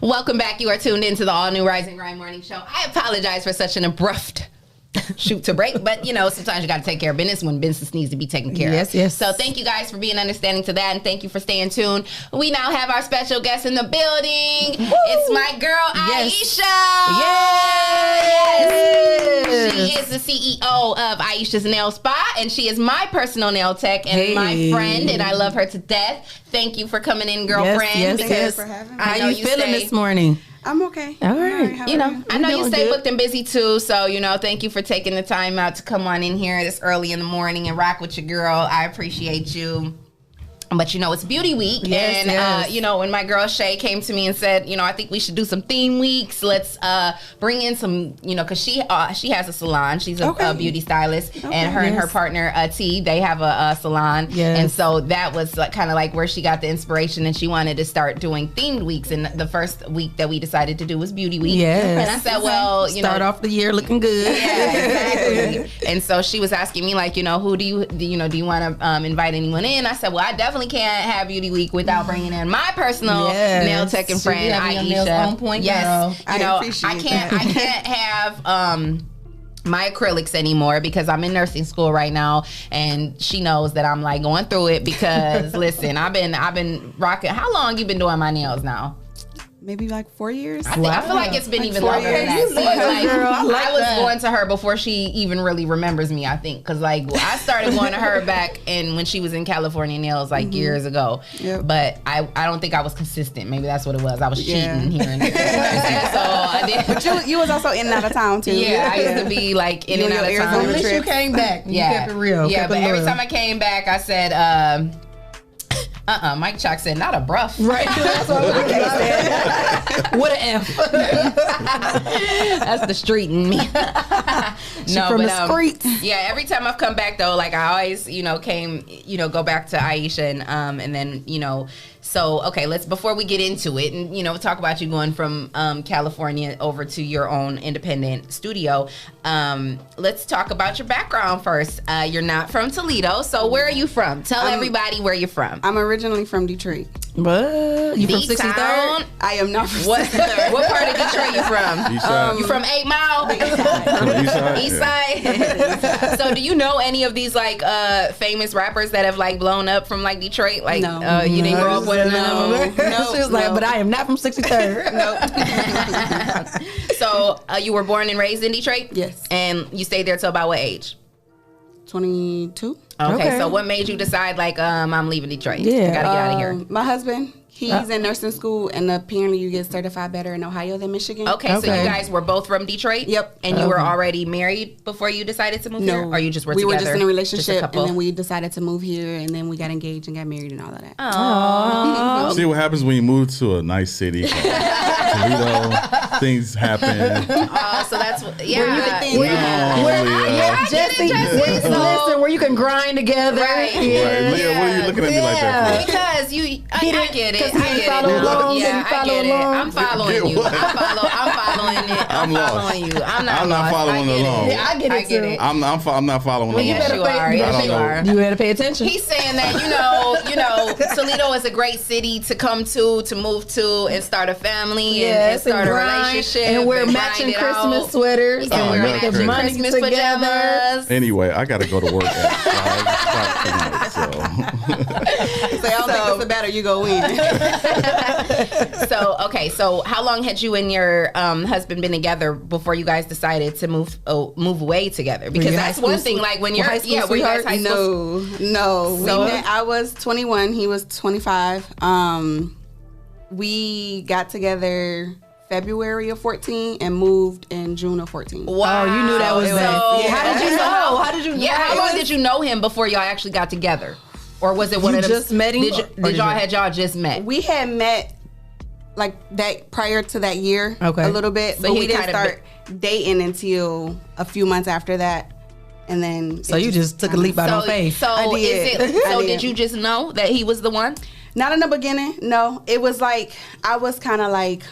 Speaker 1: Welcome back. You are tuned into the all-new Rise and Grind Morning Show. I apologize for such an abrupt shoot to break, but sometimes you got to take care of business when business needs to be taken care of.
Speaker 2: Yes.
Speaker 1: So thank you guys for being understanding to that, and thank you for staying tuned. We now have our special guest in the building. Woo! It's my girl, Iesha. Yes. She is the CEO of Iesha's Nail Spa, and she is my personal nail tech and my friend, and I love her to death. Thank you for coming in, girlfriend.
Speaker 2: Yes.
Speaker 1: Because
Speaker 7: for having me.
Speaker 2: How you feeling this morning?
Speaker 7: I'm okay.
Speaker 2: All right.
Speaker 7: How
Speaker 1: I know you
Speaker 2: doing
Speaker 1: stay
Speaker 2: good.
Speaker 1: booked and busy too, so thank you for taking the time out to come on in here this early in the morning and rock with your girl. I appreciate you. But it's Beauty Week,
Speaker 2: Yes,
Speaker 1: and
Speaker 2: yes.
Speaker 1: when my girl Shay came to me and said, I think we should do some theme weeks. Let's bring in some, because she has a salon. She's a beauty stylist, and her and her partner T, they have a salon, and so that was kind of like where she got the inspiration, and she wanted to start doing themed weeks. And the first week that we decided to do was Beauty Week.
Speaker 2: Yes.
Speaker 1: And I said, well,
Speaker 2: start off the year looking good.
Speaker 1: Yeah, exactly. And so she was asking me like, who do you want to invite anyone in? I said, well, I definitely can't have Beauty Week without bringing in my personal nail tech and friend, Iesha.
Speaker 2: On point,
Speaker 1: yes,
Speaker 2: girl.
Speaker 7: I appreciate
Speaker 1: I can't have my acrylics anymore because I'm in nursing school right now, and she knows that I'm like going through it because listen, I've been rocking. How long you been doing my nails now?
Speaker 7: Maybe like 4 years.
Speaker 1: I feel like it's been even
Speaker 7: 4
Speaker 1: longer than that.
Speaker 7: years.
Speaker 1: See, like,
Speaker 2: Girl, I like
Speaker 1: I was
Speaker 2: that.
Speaker 1: going to her before she even really remembers me, I think. Because, I started going to her back when she was in California Nails, years ago.
Speaker 7: Yep.
Speaker 1: But I don't think I was consistent. Maybe that's what it was. I was cheating here and there. So I did.
Speaker 7: But you was also in and out of town too.
Speaker 1: Yeah, I used to be, in
Speaker 7: You
Speaker 1: and
Speaker 7: and
Speaker 1: out
Speaker 7: your
Speaker 1: of
Speaker 7: Arizona
Speaker 1: town.
Speaker 2: At least you came back. You kept it real.
Speaker 1: Yeah,
Speaker 2: kept
Speaker 1: but
Speaker 2: it
Speaker 1: every
Speaker 2: loyal.
Speaker 1: time I came back, I said, Mike Chalk said, not a bruh.
Speaker 2: Right. That's what I said. What an F.
Speaker 1: That's the street in me.
Speaker 2: From the streets.
Speaker 1: Yeah, every time I've come back though, I always, go back to Iesha and then, so okay, before we get into it and talk about you going from California over to your own independent studio, let's talk about your background first. You're not from Toledo, so where are you from? Tell everybody where you're from.
Speaker 7: I'm originally from Detroit.
Speaker 2: But you from
Speaker 1: D-Town?
Speaker 2: 63rd?
Speaker 7: I am not from
Speaker 1: What
Speaker 7: 63rd.
Speaker 1: what part of Detroit you from?
Speaker 5: East side.
Speaker 1: You from 8 Mile? East Side. So do you know any of these famous rappers that have blown up from Detroit?
Speaker 7: No.
Speaker 1: You didn't grow up with none of them?
Speaker 7: No,
Speaker 2: She was like, but I am not from 63rd.
Speaker 1: So you were born and raised in Detroit?
Speaker 7: Yes.
Speaker 1: And you stayed there till about what age?
Speaker 7: 22.
Speaker 1: Okay. So what made you decide I'm leaving Detroit?
Speaker 2: Yeah.
Speaker 1: I gotta get out of here.
Speaker 7: My husband, he's in nursing school, and apparently you get certified better in Ohio than Michigan.
Speaker 1: Okay, so
Speaker 2: Okay.
Speaker 1: you guys were both from Detroit?
Speaker 7: Yep.
Speaker 1: And you were already married before you decided to move here? Or you just were
Speaker 7: we
Speaker 1: together?
Speaker 7: were just in a relationship,
Speaker 1: couple?
Speaker 7: and then we decided to move here, and then we got engaged and got married and all of that.
Speaker 5: See what happens when you move to a nice city. Toledo, things happen.
Speaker 1: So that's yeah.
Speaker 2: Jesse, listen, where you can grind together.
Speaker 1: Right.
Speaker 5: Right. Leah, what are you looking at me like that for?
Speaker 1: Because I get it. I get
Speaker 2: follow
Speaker 1: it.
Speaker 2: along,
Speaker 1: Yeah,
Speaker 2: didn't
Speaker 1: I
Speaker 2: follow
Speaker 1: get it.
Speaker 2: along.
Speaker 1: I'm following
Speaker 5: Get
Speaker 1: you.
Speaker 5: what?
Speaker 1: I'm following it.
Speaker 5: I'm lost.
Speaker 1: following you. I'm not
Speaker 5: I'm not
Speaker 1: lost.
Speaker 5: following
Speaker 1: I get
Speaker 5: along.
Speaker 1: It.
Speaker 2: Yeah, I get it too.
Speaker 5: I'm not following along.
Speaker 1: Yes, you are.
Speaker 5: I
Speaker 1: Yes,
Speaker 5: don't
Speaker 1: you
Speaker 5: know.
Speaker 1: are.
Speaker 2: You had to pay attention.
Speaker 1: He's saying that Toledo is a great city to come to move to, and start a family and start a relationship
Speaker 2: and wear
Speaker 1: grind
Speaker 2: matching
Speaker 1: it
Speaker 2: Christmas
Speaker 1: out.
Speaker 2: sweaters
Speaker 1: And wear
Speaker 5: that's
Speaker 1: matching
Speaker 5: crazy.
Speaker 1: Christmas
Speaker 2: Money
Speaker 1: pajamas.
Speaker 5: Anyway, I got to go to work at 5 tonight,
Speaker 7: So I don't think it's the better you go in.
Speaker 1: So how long had you and your husband been together before you guys decided to move away together? Because
Speaker 2: you
Speaker 1: that's
Speaker 2: high
Speaker 1: one
Speaker 2: school
Speaker 1: thing. When you're
Speaker 2: high school
Speaker 1: were you guys
Speaker 2: sweethearts?
Speaker 1: high school?
Speaker 7: No.
Speaker 1: So-
Speaker 7: We met, I was 21. He was 25. We got together February of 14 and moved in June of 14.
Speaker 1: Wow,
Speaker 2: you knew that was
Speaker 1: So-
Speaker 2: bad.
Speaker 1: Yeah.
Speaker 2: How did you know? How did you know?
Speaker 1: Yeah, how long did you know him before y'all actually got together? Or was it one
Speaker 2: You
Speaker 1: of them?
Speaker 2: just met him?
Speaker 1: Did y'all just met?
Speaker 7: We had met like that prior to that year a little bit,
Speaker 1: So
Speaker 7: but
Speaker 1: he
Speaker 7: we didn't
Speaker 1: kind of
Speaker 7: start dating until a few months after that. And then
Speaker 2: So you just took a leap out on faith.
Speaker 1: So
Speaker 7: I did. I
Speaker 1: did
Speaker 7: did.
Speaker 1: you just know that he was the one?
Speaker 7: Not in the beginning, no. It was like I was kind of like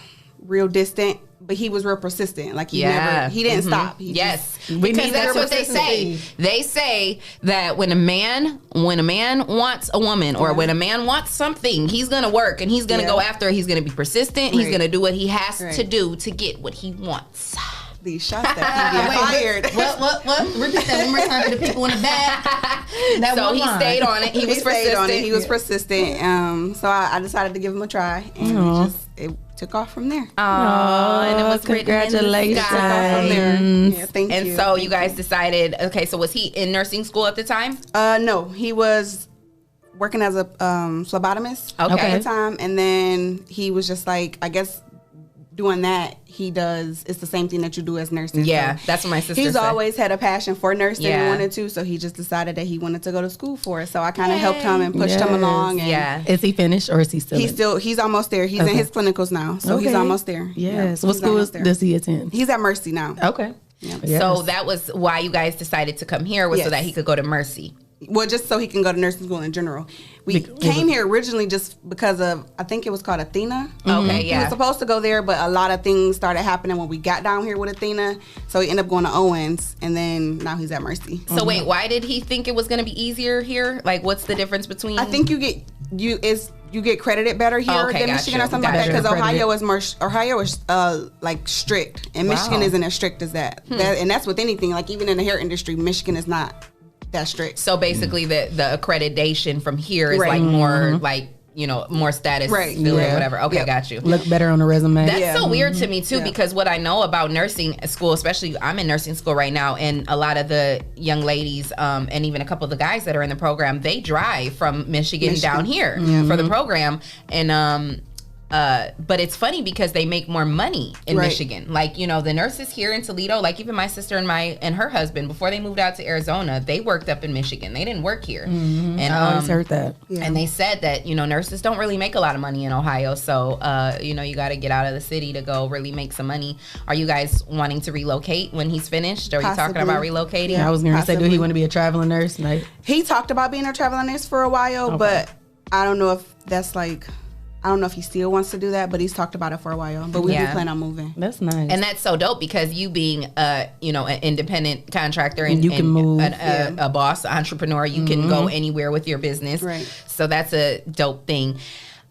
Speaker 7: real distant, but he was real persistent. Like he
Speaker 1: Yeah.
Speaker 7: he didn't stop. He
Speaker 1: Yes,
Speaker 7: just-
Speaker 1: because
Speaker 2: need
Speaker 1: that's
Speaker 2: that
Speaker 1: what they say.
Speaker 2: consistency.
Speaker 1: They say that when a man wants a woman, or when a man wants something, he's gonna work and he's gonna go after it. He's gonna be persistent. He's
Speaker 7: Right.
Speaker 1: gonna do what he has
Speaker 7: Right.
Speaker 1: to do to get what he wants.
Speaker 7: These shots that he fired.
Speaker 2: What? Repeat that one more time for the people in the back. That
Speaker 1: So
Speaker 2: one
Speaker 1: he
Speaker 2: line.
Speaker 1: stayed on it. He was
Speaker 7: He
Speaker 1: persistent.
Speaker 7: stayed on it. He was persistent. So I decided to give him a try, and it took off from there.
Speaker 1: Oh, and it was written in the
Speaker 2: congratulations.
Speaker 1: sky.
Speaker 7: Took off from there. Yeah, thank
Speaker 1: And
Speaker 7: you.
Speaker 1: so
Speaker 7: Thank
Speaker 1: you guys decided, okay, so was he in nursing school at the time?
Speaker 7: No, he was working as a phlebotomist
Speaker 1: Okay.
Speaker 7: at the time, and then he was just like, I guess, doing that. It's the same thing that you do as nurses.
Speaker 1: Yeah,
Speaker 7: So
Speaker 1: that's what my sister
Speaker 7: he's
Speaker 1: said.
Speaker 7: always had a passion for nursing
Speaker 1: Yeah.
Speaker 7: and wanted to, so he just decided that he wanted to go to school for it. So I kind of helped him and pushed him along. And
Speaker 1: Yeah.
Speaker 2: Is he finished or is he still?
Speaker 7: he's almost there. He's in his clinicals now, so he's
Speaker 2: Okay.
Speaker 7: almost there.
Speaker 2: Yes.
Speaker 7: Yeah,
Speaker 2: What
Speaker 7: he's
Speaker 2: school
Speaker 7: almost there.
Speaker 2: does he attend?
Speaker 7: He's at Mercy now.
Speaker 2: Okay. Yes.
Speaker 1: So that was why you guys decided to come here, was so
Speaker 7: Yes.
Speaker 1: that he could go to Mercy.
Speaker 7: Well, just so he can go to nursing school in general. We came here originally just because of, I think it was called Athena.
Speaker 1: Okay,
Speaker 7: He
Speaker 1: yeah.
Speaker 7: was supposed to go there, but a lot of things started happening when we got down here with Athena. So he ended up going to Owens, and then now he's at Mercy.
Speaker 1: So wait, why did he think it was going to be easier here? Like, what's the difference between?
Speaker 7: I think you get credited better here
Speaker 1: Okay,
Speaker 7: than
Speaker 1: got
Speaker 7: Michigan
Speaker 1: you.
Speaker 7: or something
Speaker 1: Got
Speaker 7: like that.
Speaker 1: you.
Speaker 7: Because
Speaker 2: Credited.
Speaker 7: Ohio is like strict, and Michigan isn't as strict as that. And that's with anything. Like even in the hair industry, Michigan is not that strict.
Speaker 1: So basically, the accreditation from here is
Speaker 7: Right.
Speaker 1: like more like, you know, more status,
Speaker 7: Right.
Speaker 1: feeling,
Speaker 7: Yeah.
Speaker 1: whatever. Okay,
Speaker 7: Yep.
Speaker 1: got you.
Speaker 2: Look better on the resume.
Speaker 1: That's so weird to me too,
Speaker 7: Yeah.
Speaker 1: because what I know about nursing school, especially I'm in nursing school right now, and a lot of the young ladies, and even a couple of the guys that are in the program, they drive from Michigan. Down here for the program, and but it's funny because they make more money in
Speaker 7: Right.
Speaker 1: Michigan. Like, you know, the nurses here in Toledo, like even my sister and her husband, before they moved out to Arizona, they worked up in Michigan. They didn't work here. And
Speaker 2: I always heard that.
Speaker 1: and they said that, you know, nurses don't really make a lot of money in Ohio. So, you know, you got to get out of the city to go really make some money. Are you guys wanting to relocate when he's finished? Are you talking
Speaker 7: Possibly.
Speaker 1: about relocating?
Speaker 2: I was going to say, do he
Speaker 7: Possibly.
Speaker 2: want to be a traveling nurse? Like,
Speaker 7: He talked about being a traveling nurse for a while, but I don't know if that's like, I don't know if he still wants to do that, but he's talked about it for a while. But we do
Speaker 1: Yeah.
Speaker 7: plan on moving.
Speaker 2: that's nice.
Speaker 1: And that's so dope, because you being you know, an independent contractor and
Speaker 2: You can move.
Speaker 1: a boss entrepreneur, you can go anywhere with your business.
Speaker 7: Right.
Speaker 1: So that's a dope thing.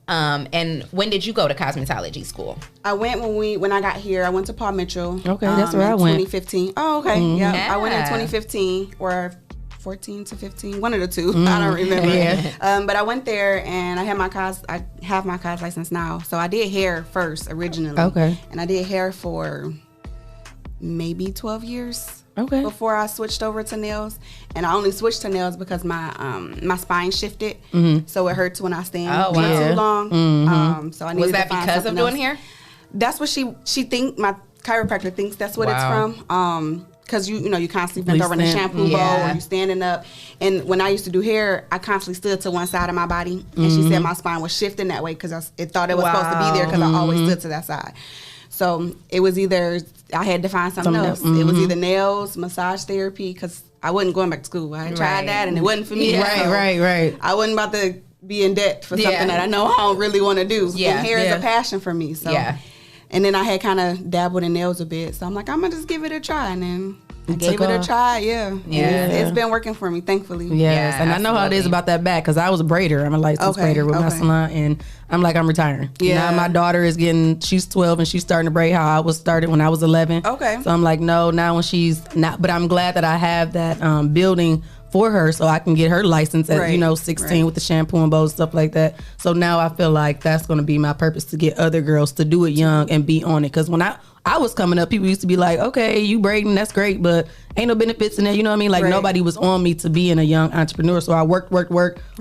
Speaker 1: And when did you go to cosmetology school?
Speaker 7: I went when I got here. I went to Paul Mitchell.
Speaker 2: Okay, that's where
Speaker 7: in
Speaker 2: I went.
Speaker 7: 2015. Oh, okay. Yeah, I went in
Speaker 1: Yeah.
Speaker 7: 2015 or 14 to 15, one of the two. I don't remember.
Speaker 2: Yeah.
Speaker 7: But I went there and I had I have my cos license now. So I did hair first originally.
Speaker 2: Okay.
Speaker 7: And I did hair for maybe 12 years.
Speaker 2: Okay.
Speaker 7: Before I switched over to nails, and I only switched to nails because my spine shifted, so it hurts when I stand
Speaker 1: Oh,
Speaker 7: for
Speaker 1: wow.
Speaker 7: too long. So I needed
Speaker 1: Was that
Speaker 7: to find
Speaker 1: because of
Speaker 7: something
Speaker 1: doing
Speaker 7: else.
Speaker 1: hair?
Speaker 7: That's what she think. My chiropractor thinks that's what
Speaker 1: Wow.
Speaker 7: it's from. Because you constantly bent
Speaker 2: You
Speaker 7: over in the
Speaker 2: stand-
Speaker 7: shampoo bowl,
Speaker 1: Yeah.
Speaker 7: or you standing up. And when I used to do hair, I constantly stood to one side of my body, and she said my spine was shifting that way because it thought it was supposed to be there because I always stood to that side. So it was either I had to find something else. It was either nails, massage therapy, because I wasn't going back to school. I had
Speaker 1: Right.
Speaker 7: tried that and it wasn't for me.
Speaker 2: Right,
Speaker 7: So
Speaker 2: right.
Speaker 7: I wasn't about to be in debt for
Speaker 1: Yeah.
Speaker 7: something that I know I don't really want to do.
Speaker 1: Yeah.
Speaker 7: And hair is
Speaker 2: Yeah.
Speaker 7: a passion for me. So
Speaker 1: Yeah.
Speaker 7: and then I had kind of dabbled in nails a bit. So I'm like, I'm going to just give it a try. And then I
Speaker 2: It
Speaker 7: gave
Speaker 2: took
Speaker 7: it a
Speaker 2: off.
Speaker 7: try. Yeah.
Speaker 1: Yeah.
Speaker 7: It's been working for me, thankfully.
Speaker 2: Yes,
Speaker 1: Yeah,
Speaker 2: and I know how it is
Speaker 1: absolutely.
Speaker 2: about that back because I was a braider. I'm a licensed
Speaker 7: Okay,
Speaker 2: braider with my
Speaker 7: okay.
Speaker 2: salon, and I'm like, I'm retiring.
Speaker 7: Yeah.
Speaker 2: Now my daughter is she's 12 and she's starting to braid how I was started when I was 11.
Speaker 7: Okay.
Speaker 2: So I'm like, no, now when she's not, but I'm glad that I have that building for her so I can get her license at,
Speaker 7: Right,
Speaker 2: 16
Speaker 7: right.
Speaker 2: with the shampoo and bows, stuff like that. So now I feel like that's going to be my purpose to get other girls to do it young and be on it. Because when I was coming up, people used to be like, okay, you braiding, that's great, but ain't no benefits in that. You know what I mean? Like
Speaker 7: Right.
Speaker 2: nobody was on me to being a young entrepreneur. So I worked,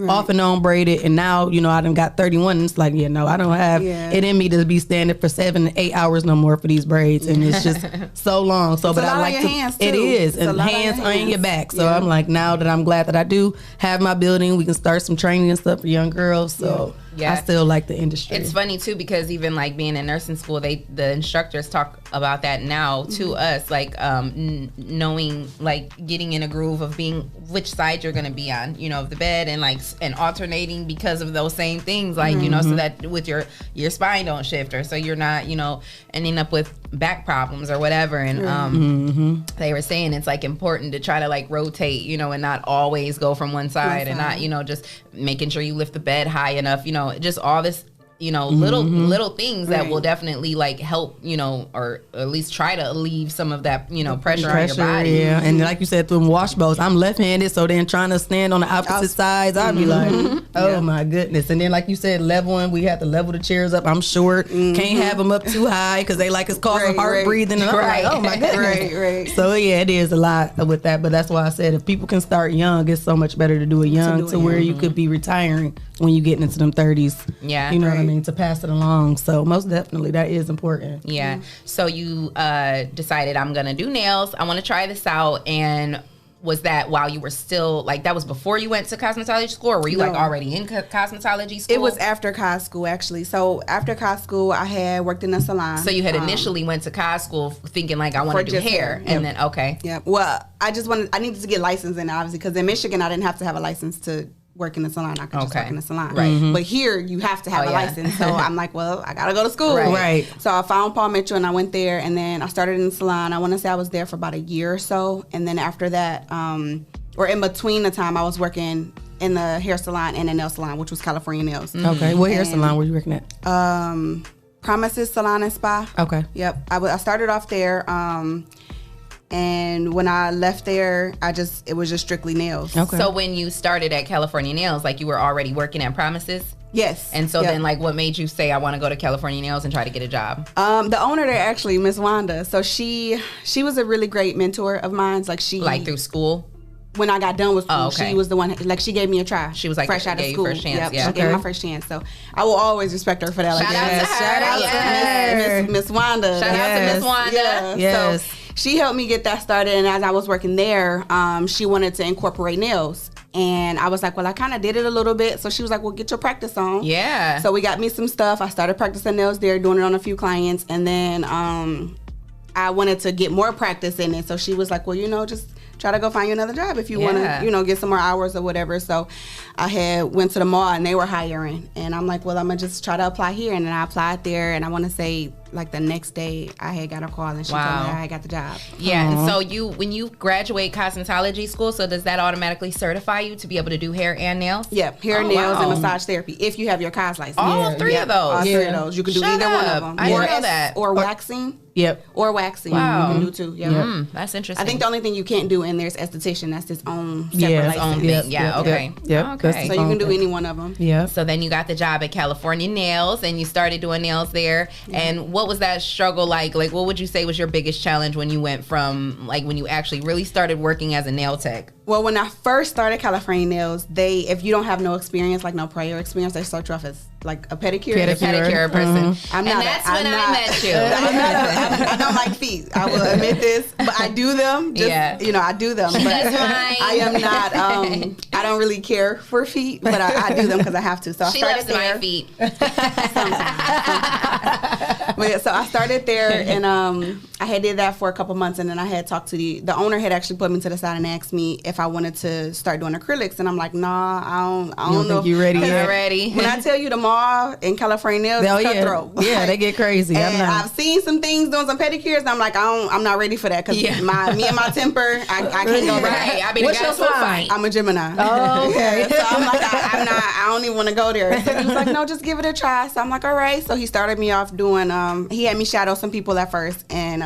Speaker 2: off and on braided. And now, I done got 31. And it's like, yeah, no, I don't have
Speaker 7: Yeah.
Speaker 2: it in me to be standing for 7 to 8 hours no more for these braids. And it's just so long. So,
Speaker 7: It's a
Speaker 2: but
Speaker 7: lot
Speaker 2: I
Speaker 7: on
Speaker 2: like
Speaker 7: your
Speaker 2: to,
Speaker 7: hands,
Speaker 2: it
Speaker 7: too.
Speaker 2: is.
Speaker 7: It's a
Speaker 2: And
Speaker 7: lot on your
Speaker 2: hands on your
Speaker 7: hands.
Speaker 2: back. So
Speaker 7: Yeah.
Speaker 2: I'm like, now that I'm glad that I do have my building, we can start some training and stuff for young girls. So
Speaker 1: Yeah.
Speaker 2: I still like the industry.
Speaker 1: It's funny too, because even like being in nursing school, the instructors talk about that now to us, like knowing, like getting in a groove of being which side you're gonna be on, you know, of the bed, and like and alternating because of those same things, like you know, so that with your spine don't shift, or so you're not, you know, ending up with back problems or whatever. And they were saying it's like important to try to like rotate, you know, and not always go from one side, and not, you know, just making sure you lift the bed high enough, you know, just all this, you know, little things that will definitely like help, you know, or at least try to alleviate some of that, you know, pressure on your body.
Speaker 2: Yeah, and like you said, through wash bowls, I'm left-handed, so then trying to stand on the opposite sides, I'd be like, oh my goodness. And then like you said, leveling, we have to level the chairs up. I'm short, can't have them up too high because they like it's causing heart breathing. And I'm like, oh my goodness.
Speaker 7: Right.
Speaker 2: So yeah, it is a lot with that, but that's why I said if people can start young, it's so much better to do it young to where you could be retiring when you get into them 30s.
Speaker 1: Yeah,
Speaker 2: you know what I mean, to pass it along. So most definitely that is important.
Speaker 1: Yeah. So you decided, I'm gonna do nails, I want to try this out. And was that while you were still, like, that was before you went to cosmetology school, or were you like already in cosmetology school?
Speaker 7: It was after cos school, actually. So after cos school, I had worked in a salon.
Speaker 1: So you had initially went to cos school thinking like, I want to do hair, and then
Speaker 7: yeah. Well, I needed to get licensed in, obviously, because in Michigan I didn't have to have a license to work in the salon. I could just work in the salon. Right. But here you have to have a license. So I'm like, well, I gotta go to school.
Speaker 2: Right.
Speaker 7: So I found Paul Mitchell and I went there, and then I started in the salon. I want to say I was there for about a year or so, and then after that, or in between the time, I was working in the hair salon and the nail salon, which was California Nails.
Speaker 2: Okay. What hair salon were you working at?
Speaker 7: Promises Salon and Spa.
Speaker 2: Okay.
Speaker 7: Yep. I started off there. And when I left there, it was just strictly nails.
Speaker 2: Okay.
Speaker 1: So when you started at California Nails, like you were already working at Promises?
Speaker 7: Yes.
Speaker 1: And so then, like, what made you say, I want to go to California Nails and try to get a job?
Speaker 7: The owner there, actually, Miss Wanda. So she was a really great mentor of mine. Like
Speaker 1: through school?
Speaker 7: When I got done with school, she was the one, like, she gave me a try.
Speaker 1: She was like,
Speaker 7: fresh out of school.
Speaker 1: First chance.
Speaker 7: She gave me my first chance. So I will always respect her for that. Like,
Speaker 1: Shout out to
Speaker 7: Miss Wanda.
Speaker 1: Shout out to Miss Wanda.
Speaker 7: Yeah.
Speaker 2: Yes.
Speaker 7: So she helped me get that started, and as I was working there, she wanted to incorporate nails. And I was like, well, I kind of did it a little bit. So she was like, well, get your practice on.
Speaker 1: Yeah.
Speaker 7: So we got me some stuff. I started practicing nails there, doing it on a few clients. And then I wanted to get more practice in it. So she was like, well, you know, just try to go find you another job if you want to, you know, get some more hours or whatever. So I went to the mall and they were hiring. And I'm like, well, I'm going to just try to apply here. And then I applied there. And I want to say, like, the next day I had got a call and she told me I had got the job.
Speaker 1: Yeah. And so when you graduate cosmetology school, so does that automatically certify you to be able to do hair and nails?
Speaker 7: Yeah, hair, nails, and massage therapy if you have your cos license.
Speaker 1: All three of those.
Speaker 7: All three of those. You can do either one of them.
Speaker 1: I didn't know that.
Speaker 7: Or waxing.
Speaker 2: Yep.
Speaker 7: Or waxing.
Speaker 1: Wow.
Speaker 7: You can do too. Yeah.
Speaker 1: That's interesting.
Speaker 7: I think the only thing you can't do in there is esthetician. That's its own separate license.
Speaker 1: Own thing. Yeah. Okay.
Speaker 2: Yep.
Speaker 1: Okay.
Speaker 7: So you can do any one of them.
Speaker 2: Yeah.
Speaker 1: So then you got the job at California Nails and you started doing nails there. And what was that struggle like? Like, what would you say was your biggest challenge when you went from, like, when you actually really started working as a nail tech?
Speaker 7: Well, when I first started California Nails, if you don't have no experience, like no prior experience, they start you off as like a pedicure
Speaker 1: person.
Speaker 7: I'm not.
Speaker 1: That's when I met you.
Speaker 7: I don't like feet. I will admit this, but I do them. You know, I do them. But I am not. I don't really care for feet, but I do them because I have to. So
Speaker 1: She
Speaker 7: I started
Speaker 1: loves
Speaker 7: there.
Speaker 1: my feet.
Speaker 7: But yeah, so I started there, and I had did that for a couple months, and then I had talked to the owner had actually put me to the side and asked me if I wanted to start doing acrylics, and I'm like, nah, I don't know.
Speaker 2: Think you ready yet?
Speaker 1: Ready?
Speaker 7: When I tell you the mall in California Nails, it's cutthroat.
Speaker 2: Yeah, they get crazy.
Speaker 7: And I've seen some things doing some pedicures, and I'm like, I'm not ready for that because me and my temper, I can't go there.
Speaker 1: Right. I mean,
Speaker 2: what's your sign?
Speaker 7: I'm a Gemini.
Speaker 2: Oh, okay.
Speaker 7: So I'm like, I don't even want to go there. So he was like, no, just give it a try. So I'm like, all right. So he started me off doing, he had me shadow some people at first, and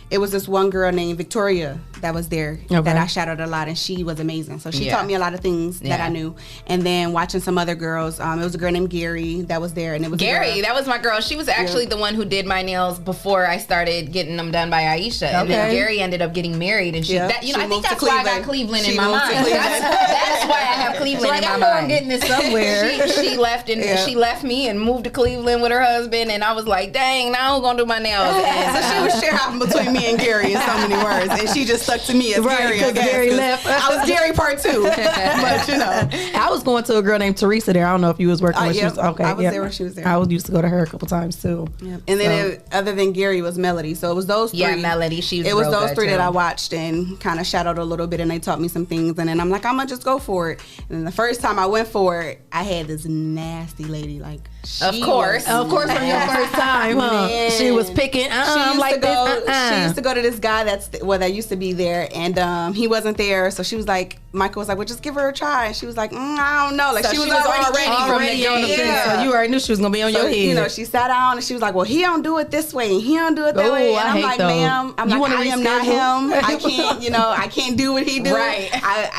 Speaker 7: it was this one girl named Victoria that was there that I shadowed a lot, and she was amazing. So she taught me a lot of things that I knew. And then watching some other girls, it was a girl named Gary that was there, and it was
Speaker 1: Gary. That was my girl. She was actually the one who did my nails before I started getting them done by Iesha. And then Gary ended up getting married, and I think that's why I got Cleveland in my mind. That's why I have Cleveland in my mind.
Speaker 2: I'm getting this somewhere.
Speaker 1: She left she left me and moved to Cleveland with her husband, and I was like, dang, now I'm gonna do my nails. And
Speaker 7: so she was sharing between me and Gary in so many words, and she just stuck to me as
Speaker 2: Right,
Speaker 7: Gary. I
Speaker 2: because
Speaker 7: guess,
Speaker 2: Gary
Speaker 7: 'cause
Speaker 2: left.
Speaker 7: I was Gary part 2. But you know.
Speaker 2: I was going to a girl named Teresa there. I don't know if you was working when she
Speaker 7: Yep.
Speaker 2: was. Okay,
Speaker 7: I was
Speaker 2: yeah.
Speaker 7: there when she was there.
Speaker 2: I used to go to her a couple times too.
Speaker 7: Yep. And then other than Gary was Melody. So it was those 3.
Speaker 1: Yeah, Melody. She was
Speaker 7: It was
Speaker 1: real
Speaker 7: those
Speaker 1: good,
Speaker 7: 3
Speaker 1: too.
Speaker 7: that I watched and kind of shadowed a little bit, and they taught me some things. And then I'm like, I'm gonna just go for it. And then the first time I went for it, I had this nasty lady. Like,
Speaker 1: Of course.
Speaker 2: Of course, from your first time, huh?
Speaker 7: Man.
Speaker 2: She was picking.
Speaker 7: She used
Speaker 2: like
Speaker 7: to go.
Speaker 2: this.
Speaker 7: She used to go to this guy that used to be there, and he wasn't there. So she was like, Michael was like, well, just give her a try. And she was like, I don't know. Like
Speaker 1: So
Speaker 7: she was
Speaker 1: she was
Speaker 7: already
Speaker 1: already
Speaker 2: on the
Speaker 1: Yeah.
Speaker 2: fence, so you already knew she was gonna be on
Speaker 7: So,
Speaker 2: your head.
Speaker 7: you know, she sat down and she was like, well, he don't do it this way and he don't do it that
Speaker 2: Oh,
Speaker 7: way. And
Speaker 2: I
Speaker 7: I'm
Speaker 2: hate
Speaker 7: like,
Speaker 2: those.
Speaker 7: ma'am, I'm
Speaker 2: You
Speaker 7: like,
Speaker 2: wanna
Speaker 7: I am not
Speaker 2: reschedule?
Speaker 7: him. I can't, I can't do what he do.
Speaker 1: Right.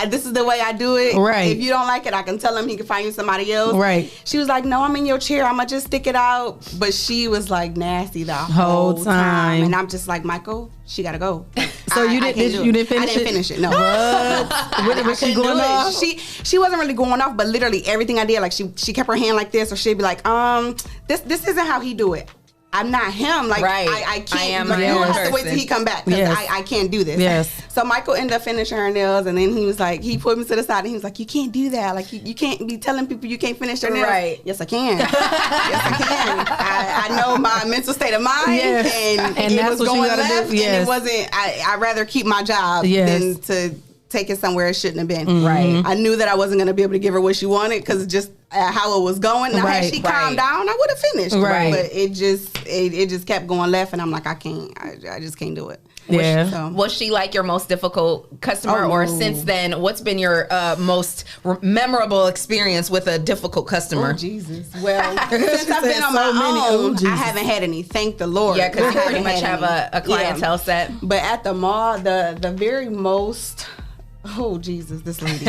Speaker 7: This is the way I do it.
Speaker 2: Right.
Speaker 7: If you don't like it, I can tell him he can find you somebody else.
Speaker 2: Right.
Speaker 7: She was like, no, I'm in your chair. I'm going to just stick it out. But she was like nasty the whole
Speaker 2: time.
Speaker 7: And I'm just like, Michael, she got to go.
Speaker 2: So you
Speaker 7: I
Speaker 2: didn't-
Speaker 7: can't do
Speaker 2: you
Speaker 7: it.
Speaker 2: didn't finish
Speaker 7: I didn't
Speaker 2: it?
Speaker 7: finish it. No.
Speaker 2: What was she
Speaker 7: couldn't
Speaker 2: going
Speaker 7: do it.
Speaker 2: off?
Speaker 7: She wasn't really going off, but literally everything I did, like she kept her hand like this, or she'd be like, this isn't how he do it. I'm not him. Like
Speaker 1: Right.
Speaker 7: I can't.
Speaker 1: I am
Speaker 7: like,
Speaker 1: my
Speaker 7: you
Speaker 1: own
Speaker 7: have to wait till
Speaker 1: person.
Speaker 7: he come back because
Speaker 2: Yes.
Speaker 7: I can't do this.
Speaker 2: Yes.
Speaker 7: So Michael ended up finishing her nails, and then he was like, he put me to the side, and he was like, you can't do that. Like you can't be telling people you can't finish their nails.
Speaker 1: Right.
Speaker 7: Yes, I can. Yes, I can. I know my mental state of mind,
Speaker 2: Yes.
Speaker 7: and
Speaker 2: And
Speaker 7: it
Speaker 2: that's
Speaker 7: was
Speaker 2: what you
Speaker 7: going
Speaker 2: gotta do.
Speaker 7: left, and
Speaker 2: Yes.
Speaker 7: it wasn't. I'd rather keep my job
Speaker 2: Yes.
Speaker 7: than to take it somewhere it shouldn't have been.
Speaker 1: Right.
Speaker 7: I knew that I wasn't going to be able to give her what she wanted because just how it was going. Now,
Speaker 2: Right,
Speaker 7: had she
Speaker 1: right.
Speaker 7: calmed down, I would have finished.
Speaker 2: Right.
Speaker 7: But it just kept going left, and I'm like, I can't. I just can't do it.
Speaker 2: Yeah.
Speaker 7: So,
Speaker 1: Was she like your most difficult customer,
Speaker 7: Oh,
Speaker 1: or
Speaker 7: no.
Speaker 1: since then, what's been your most memorable experience with a difficult customer?
Speaker 7: oh, Jesus. Well, since I've
Speaker 2: said
Speaker 7: been on
Speaker 2: so
Speaker 7: my
Speaker 2: many.
Speaker 7: own,
Speaker 2: Oh, Jesus.
Speaker 7: I haven't had any. Thank the Lord.
Speaker 1: Yeah, because
Speaker 7: I
Speaker 1: you pretty
Speaker 7: haven't
Speaker 1: much
Speaker 7: had
Speaker 1: have
Speaker 7: any.
Speaker 1: a clientele
Speaker 7: Yeah.
Speaker 1: set.
Speaker 7: But at the mall, the very most. Oh Jesus, this lady.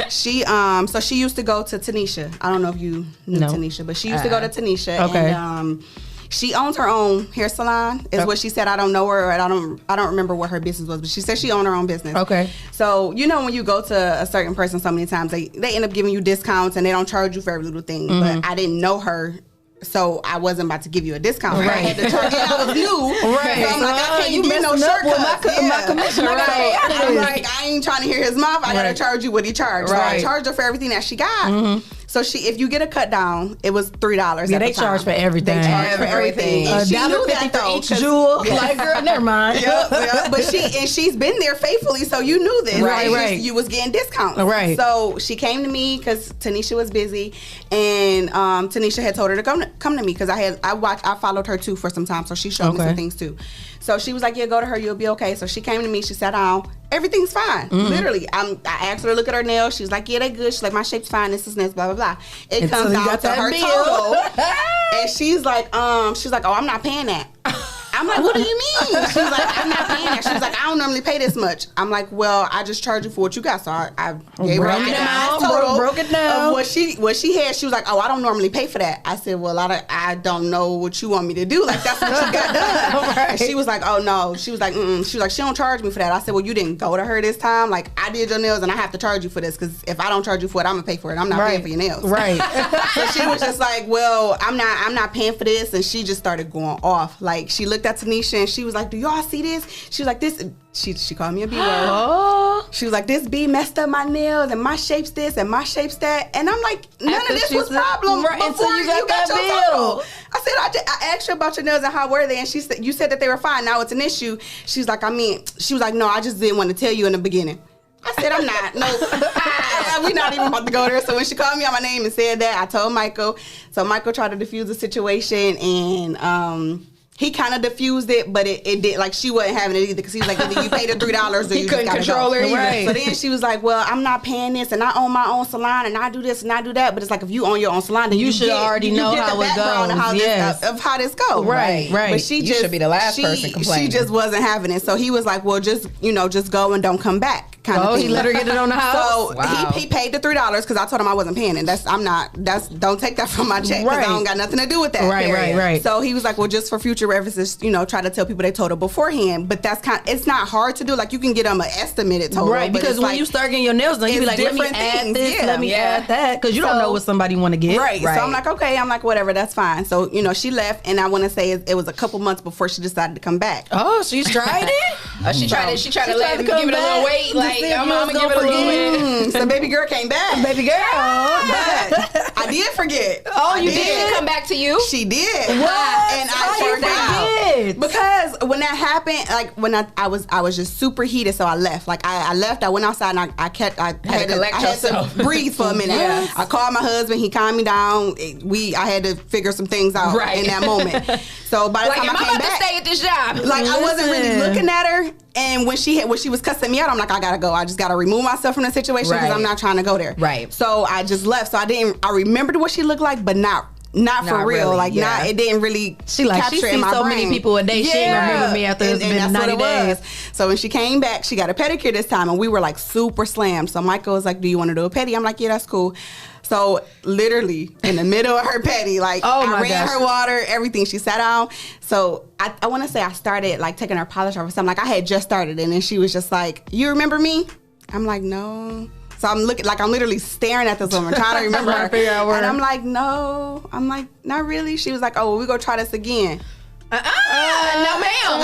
Speaker 7: So she used to go to Tanisha. I don't know if you knew
Speaker 2: No.
Speaker 7: Tanisha, but she used to go to Tanisha.
Speaker 2: Okay.
Speaker 7: And she owns her own hair salon. Is what she said. I don't know her, or I don't remember what her business was, but she said she owned her own business.
Speaker 2: Okay.
Speaker 7: So when you go to a certain person so many times, they end up giving you discounts and they don't charge you for every little thing. But I didn't know her. So I wasn't about to give you a discount.
Speaker 2: Right.
Speaker 7: I had to charge. And I was new.
Speaker 2: Right.
Speaker 7: So I'm like, I can't
Speaker 2: You
Speaker 7: get no
Speaker 2: messing up with
Speaker 7: shortcuts.
Speaker 2: my commission.
Speaker 7: Right.
Speaker 2: Right.
Speaker 7: I'm like, I ain't trying to hear his mouth. I gotta
Speaker 2: Right.
Speaker 7: charge you what he charged. So I
Speaker 2: Right.
Speaker 7: charged her for everything that she got. So if you get a cut down, it was $3.
Speaker 2: Yeah,
Speaker 7: at
Speaker 2: they
Speaker 7: the time.
Speaker 2: charge for everything.
Speaker 7: They charge for everything. And she knew that
Speaker 2: $1.50
Speaker 7: though.
Speaker 2: for each
Speaker 7: 'cause-
Speaker 2: jewel.
Speaker 7: Yeah.
Speaker 2: Like, girl, never mind.
Speaker 7: Yep. But she's been there faithfully, so you knew this.
Speaker 2: Right,
Speaker 7: It's
Speaker 2: right.
Speaker 7: just you was getting discounts.
Speaker 2: Right.
Speaker 7: So she came to me because Tanisha was busy, and Tanisha had told her to come to me because I followed her too for some time, so she showed me
Speaker 2: Okay.
Speaker 7: some things too. So she was like, "Yeah, go to her. You'll be okay." So she came to me. She sat down. Everything's fine. Literally, I asked her to look at her nails. She was like, "Yeah, they good." She's like, "My shape's fine. This is blah blah blah." It
Speaker 2: Until
Speaker 7: comes
Speaker 2: you
Speaker 7: down
Speaker 2: got
Speaker 7: to
Speaker 2: that
Speaker 7: her
Speaker 2: bill.
Speaker 7: total, and she's like, "Oh, I'm not paying that." I'm like, what do you mean? She was like, I'm not paying that. She was like, I don't normally pay this much. I'm like, well, I just charge you for what you got. So I gave her
Speaker 2: Broke
Speaker 7: an
Speaker 2: it
Speaker 7: itemized
Speaker 2: down,
Speaker 7: total
Speaker 2: broke it down.
Speaker 7: of what she had. She was like, oh, I don't normally pay for that. I said, well, I don't know what you want me to do. Like, that's what you got done.
Speaker 2: Right.
Speaker 7: And she was like, oh, no. She was like, mm-mm. She was like, she don't charge me for that. I said, well, you didn't go to her this time. Like, I did your nails and I have to charge you for this because if I don't charge you for it, I'm going to pay for it. I'm not paying for your nails.
Speaker 2: Right.
Speaker 7: So she was just like, well, I'm not paying for this. And she just started going off. Like, she looked at Tanisha and she was like, do y'all see this? She was like, this, she called me a B word.
Speaker 2: Oh.
Speaker 7: She was like, this B messed up my nails and my shape's this and my shape's that. And I'm like, none
Speaker 2: After
Speaker 7: of this
Speaker 2: she
Speaker 7: was
Speaker 2: said-
Speaker 7: problem
Speaker 2: Right,
Speaker 7: before
Speaker 2: until you got
Speaker 7: your
Speaker 2: that
Speaker 7: total.
Speaker 2: bill.
Speaker 7: I said, I asked her about your nails and how were they? And she said, you said that they were fine. Now it's an issue. She was like, she was like, no, I just didn't want to tell you in the beginning. I said, I'm not. No, we're not even about to go there. So when she called me on my name and said that, I told Michael. So Michael tried to defuse the situation, and he kind of diffused it, but it did, like, she wasn't having it either because he was like, either you paid the $3 or
Speaker 1: He
Speaker 7: you
Speaker 1: couldn't
Speaker 7: just gotta
Speaker 1: control
Speaker 7: go.
Speaker 1: her either.
Speaker 2: Right.
Speaker 7: So then she was like, well, I'm not paying this, and I own my own salon, and I do this and I do that. But it's like, if you own your own salon, then
Speaker 2: You should already know how it
Speaker 7: background
Speaker 2: goes.
Speaker 7: of how
Speaker 2: Yes.
Speaker 7: this, of how this goes.
Speaker 2: Right, right.
Speaker 7: But she
Speaker 1: You
Speaker 7: just
Speaker 1: should be the last person complaining.
Speaker 7: She just wasn't having it. So he was like, well, just go and don't come back. Kind of
Speaker 2: Oh,
Speaker 7: thing.
Speaker 2: he let her get it on the house?
Speaker 7: So
Speaker 1: Wow.
Speaker 7: he paid the $3 because I told him I wasn't paying it. Don't take that from my check because
Speaker 2: Right.
Speaker 7: I don't got nothing to do with that.
Speaker 2: Right,
Speaker 7: period.
Speaker 2: right.
Speaker 7: So he was like, well, just for future references, try to tell people they total beforehand. But it's not hard to do. Like, you can get them an estimated total.
Speaker 2: Right,
Speaker 7: but
Speaker 2: because
Speaker 7: it's
Speaker 2: when
Speaker 7: like,
Speaker 2: you start getting your nails done, you be
Speaker 7: it's
Speaker 2: like, let me
Speaker 7: different
Speaker 2: add
Speaker 7: things,
Speaker 2: this,
Speaker 7: yeah.
Speaker 2: let me
Speaker 1: Yeah.
Speaker 2: add that, because you don't
Speaker 7: So-
Speaker 2: know what somebody want to get.
Speaker 7: Right.
Speaker 1: Right.
Speaker 7: So I'm like, okay. I'm like, whatever. That's fine. So, she left. And I want to say it was a couple months before she decided to come back.
Speaker 2: Oh, she's tried it?
Speaker 1: She tried to
Speaker 2: She
Speaker 1: give
Speaker 2: tried to
Speaker 1: it
Speaker 2: come
Speaker 1: a little
Speaker 2: back
Speaker 1: weight.
Speaker 2: to
Speaker 1: Like
Speaker 2: see if
Speaker 1: I'm
Speaker 2: you was
Speaker 1: gonna give it a
Speaker 2: gonna
Speaker 1: little bit.
Speaker 7: So baby girl came back.
Speaker 2: Baby girl.
Speaker 7: But I did forget.
Speaker 2: Oh, you
Speaker 1: Did
Speaker 2: did?
Speaker 1: she come back to you?
Speaker 7: She did.
Speaker 2: What?
Speaker 7: And
Speaker 2: How
Speaker 7: I
Speaker 2: you
Speaker 7: forgot.
Speaker 2: forget?
Speaker 7: Because when that happened, like when I was just super heated, so I left. Like I left. I went outside and I had
Speaker 1: collect yourself.
Speaker 7: to breathe for a minute.
Speaker 1: Yes.
Speaker 7: I called my husband. He calmed me down. I had to figure some things out
Speaker 1: Right.
Speaker 7: in that moment. So by the
Speaker 1: Like,
Speaker 7: time
Speaker 1: am
Speaker 7: I
Speaker 1: I
Speaker 7: came
Speaker 1: about
Speaker 7: back,
Speaker 1: to stay at this job?
Speaker 7: like I wasn't really
Speaker 2: Listen.
Speaker 7: looking at her. And when she was cussing me out, I'm like, I gotta go. I just gotta remove myself from the situation because
Speaker 1: Right.
Speaker 7: I'm not trying to go there.
Speaker 1: Right.
Speaker 7: So I just left. So I remembered what she looked like, but not for real.
Speaker 1: really,
Speaker 7: Like
Speaker 1: yeah.
Speaker 7: it didn't really
Speaker 2: She like,
Speaker 7: capture
Speaker 2: she
Speaker 7: in
Speaker 2: sees
Speaker 7: my
Speaker 2: so
Speaker 7: brain.
Speaker 2: many people a day, she ain't remember me after it's been
Speaker 7: that's
Speaker 2: 90
Speaker 7: what it was.
Speaker 2: days.
Speaker 7: So when she came back, she got a pedicure this time, and we were like super slammed. So Michael was like, do you want to do a pedi? I'm like, yeah, that's cool. So literally in the middle of her pedi, like
Speaker 2: Oh my
Speaker 7: I ran
Speaker 2: gosh.
Speaker 7: her water, everything. She sat down. So I want to say I started like taking her polish off or something. Like I had just started, and then she was just like, you remember me? I'm like, no. So I'm looking, like I'm literally staring at this woman, trying to remember her.
Speaker 2: Figure out where.
Speaker 7: And I'm like, no. I'm like, not really. She was like, oh, well, we gonna try this again.
Speaker 1: No, ma'am.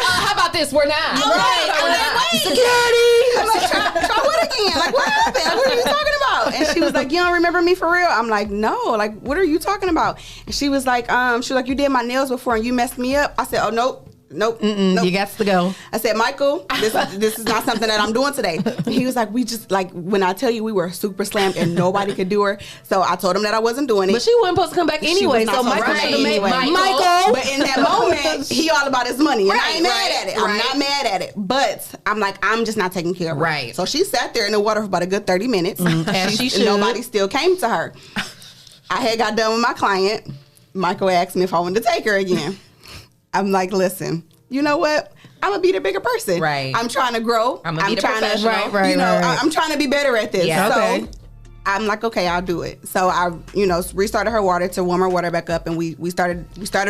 Speaker 1: How about this? We're not.
Speaker 7: Right. I'm like, wait.
Speaker 2: Security.
Speaker 7: I'm like, try what again? Like, what happened? Like, what are you talking about? And she was like, you don't remember me for real? I'm like, no. Like, what are you talking about? And she was like, you did my nails before and you messed me up. I said, oh, nope. Nope.
Speaker 2: You got to go.
Speaker 7: I said, Michael, this is not something that I'm doing today. And he was like, we just, like, when I tell you we were super slammed and nobody could do her. So I told him that I wasn't doing it.
Speaker 2: But she wasn't supposed to come back anyway.
Speaker 7: was not
Speaker 2: So
Speaker 7: supposed
Speaker 2: Michael
Speaker 7: to
Speaker 2: should
Speaker 7: come
Speaker 2: have
Speaker 7: back
Speaker 2: made
Speaker 7: anyway.
Speaker 2: Michael.
Speaker 7: But in that moment, he all about his money. And I
Speaker 1: Right,
Speaker 7: ain't mad
Speaker 1: right,
Speaker 7: at it. I'm
Speaker 1: right.
Speaker 7: not mad at it. But I'm like, I'm just not taking care of her.
Speaker 1: Right.
Speaker 7: So she sat there in the water for about a good 30 minutes.
Speaker 2: As she should.
Speaker 7: Nobody still came to her. I had got done with my client. Michael asked me if I wanted to take her again. I'm like, listen, you know what? I'm gonna be the bigger person.
Speaker 1: Right.
Speaker 7: I'm trying to grow.
Speaker 1: I'm gonna be the
Speaker 7: trying to,
Speaker 1: professional.
Speaker 2: Right,
Speaker 7: you know,
Speaker 2: right.
Speaker 7: I'm trying to be better at this.
Speaker 1: Yeah.
Speaker 7: So
Speaker 2: Okay.
Speaker 7: I'm like, okay, I'll do it. So I, restarted her water to warm her water back up, and we started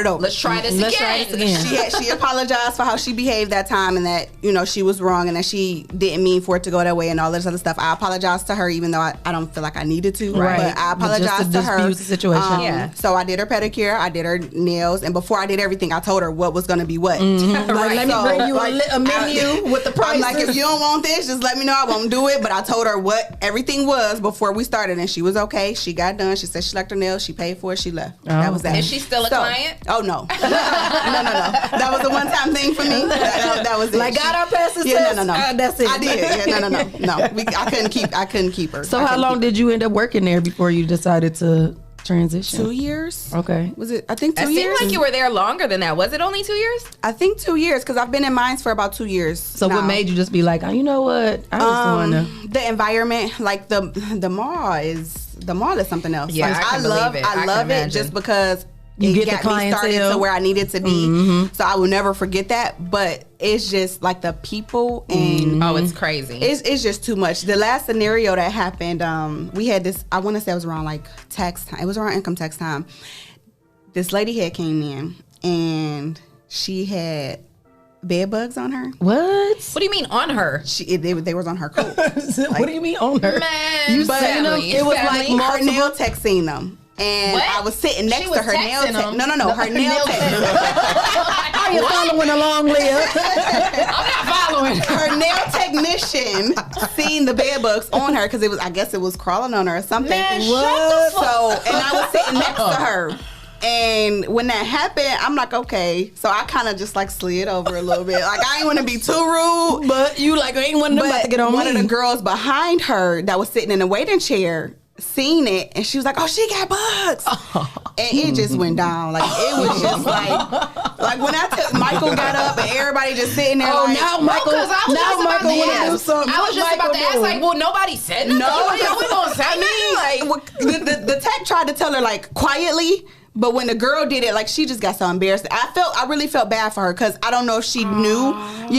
Speaker 7: over.
Speaker 1: Let's try this
Speaker 2: Let's
Speaker 1: again.
Speaker 2: try this again.
Speaker 7: She apologized for how she behaved that time, and that she was wrong, and that she didn't mean for it to go that way, and all this other stuff. I apologized to her, even though I don't feel like I needed to.
Speaker 2: Right.
Speaker 7: But I
Speaker 2: But just to
Speaker 7: apologized to her.
Speaker 2: diffuse the situation.
Speaker 1: Yeah.
Speaker 7: So I did her pedicure, I did her nails, and before I did everything, I told her what was going to be what.
Speaker 2: Like, let me
Speaker 7: So,
Speaker 2: bring you
Speaker 7: like,
Speaker 2: a menu with the prices.
Speaker 7: I'm like, if you don't want this, just let me know. I won't do it. But I told her what everything was before we started, and she was okay. She got done. She said she liked her nails. She paid for it. She left. That was that.
Speaker 1: Is she still a client?
Speaker 7: Oh no, no. That was a one-time thing for me. That was it.
Speaker 2: Like, got our passes
Speaker 7: Yeah,
Speaker 2: test?
Speaker 7: no.
Speaker 2: That's it.
Speaker 7: I did. Yeah, no. I couldn't keep her.
Speaker 2: So
Speaker 7: I
Speaker 2: how
Speaker 7: couldn't
Speaker 2: long
Speaker 7: keep
Speaker 2: did you end up working there before you decided to transition?
Speaker 7: 2 years.
Speaker 2: Okay.
Speaker 7: Was it? I think 2
Speaker 1: It
Speaker 7: years.
Speaker 1: seemed like you were there longer than that. Was it only 2 years?
Speaker 7: I think 2 years because I've been in mines for about 2 years.
Speaker 2: So
Speaker 7: now.
Speaker 2: what made you just be like, oh, you know what? I just want to.
Speaker 7: The environment, like the mall is something else.
Speaker 1: Yeah,
Speaker 7: Like,
Speaker 1: I can believe it. I
Speaker 7: love
Speaker 1: can
Speaker 7: it
Speaker 1: imagine.
Speaker 7: just because
Speaker 2: You
Speaker 7: it
Speaker 2: get the
Speaker 7: got me started
Speaker 2: clientele.
Speaker 7: to where I needed to be. So I will never forget that. But it's just like the people and
Speaker 1: Oh, it's crazy.
Speaker 7: it's just too much. The last scenario that happened, we had this. I want to say it was around like tax time. It was around income tax time. This lady had came in and she had bed bugs on her.
Speaker 2: What?
Speaker 1: What do you mean on her?
Speaker 7: They was on her coat.
Speaker 2: What do you mean on her?
Speaker 1: Man,
Speaker 7: But
Speaker 1: family,
Speaker 7: it was
Speaker 1: family.
Speaker 7: like her nail tech seen them. And
Speaker 1: What?
Speaker 7: I was sitting next
Speaker 1: She
Speaker 7: to
Speaker 1: was
Speaker 7: her nail
Speaker 1: texting
Speaker 7: tech.
Speaker 1: them.
Speaker 7: No, her nail tech.
Speaker 2: Are you following along, Leah?
Speaker 1: I'm not following.
Speaker 7: Her nail technician seen the bed bugs on her because I guess it was crawling on her or something.
Speaker 1: Man, shut the fuck
Speaker 7: So, and I was sitting next to her. And when that happened, I'm like, okay. So I kind of just like slid over a little bit. Like I ain't want to be too rude.
Speaker 2: But you like ain't one of them about to get on
Speaker 7: one
Speaker 2: me.
Speaker 7: of the girls behind her that was sitting in the waiting chair seen it, and she was like, "Oh, she got bugs," and it just went down. Like it was just like when Michael got up and everybody just sitting there.
Speaker 2: Oh,
Speaker 7: like,
Speaker 2: now Michael.
Speaker 1: Because I was
Speaker 2: Now
Speaker 1: just about
Speaker 2: Michael
Speaker 1: to
Speaker 2: wanna
Speaker 1: ask.
Speaker 2: do something.
Speaker 1: I was just
Speaker 2: What
Speaker 1: about to
Speaker 2: Michael
Speaker 1: ask,
Speaker 2: doing?
Speaker 1: like, well, nobody said nothing.
Speaker 7: No,
Speaker 1: What we gonna say?
Speaker 7: the tech tried to tell her like quietly. But when the girl did it, like she just got so embarrassed. I really felt bad for her because I don't know if she knew, and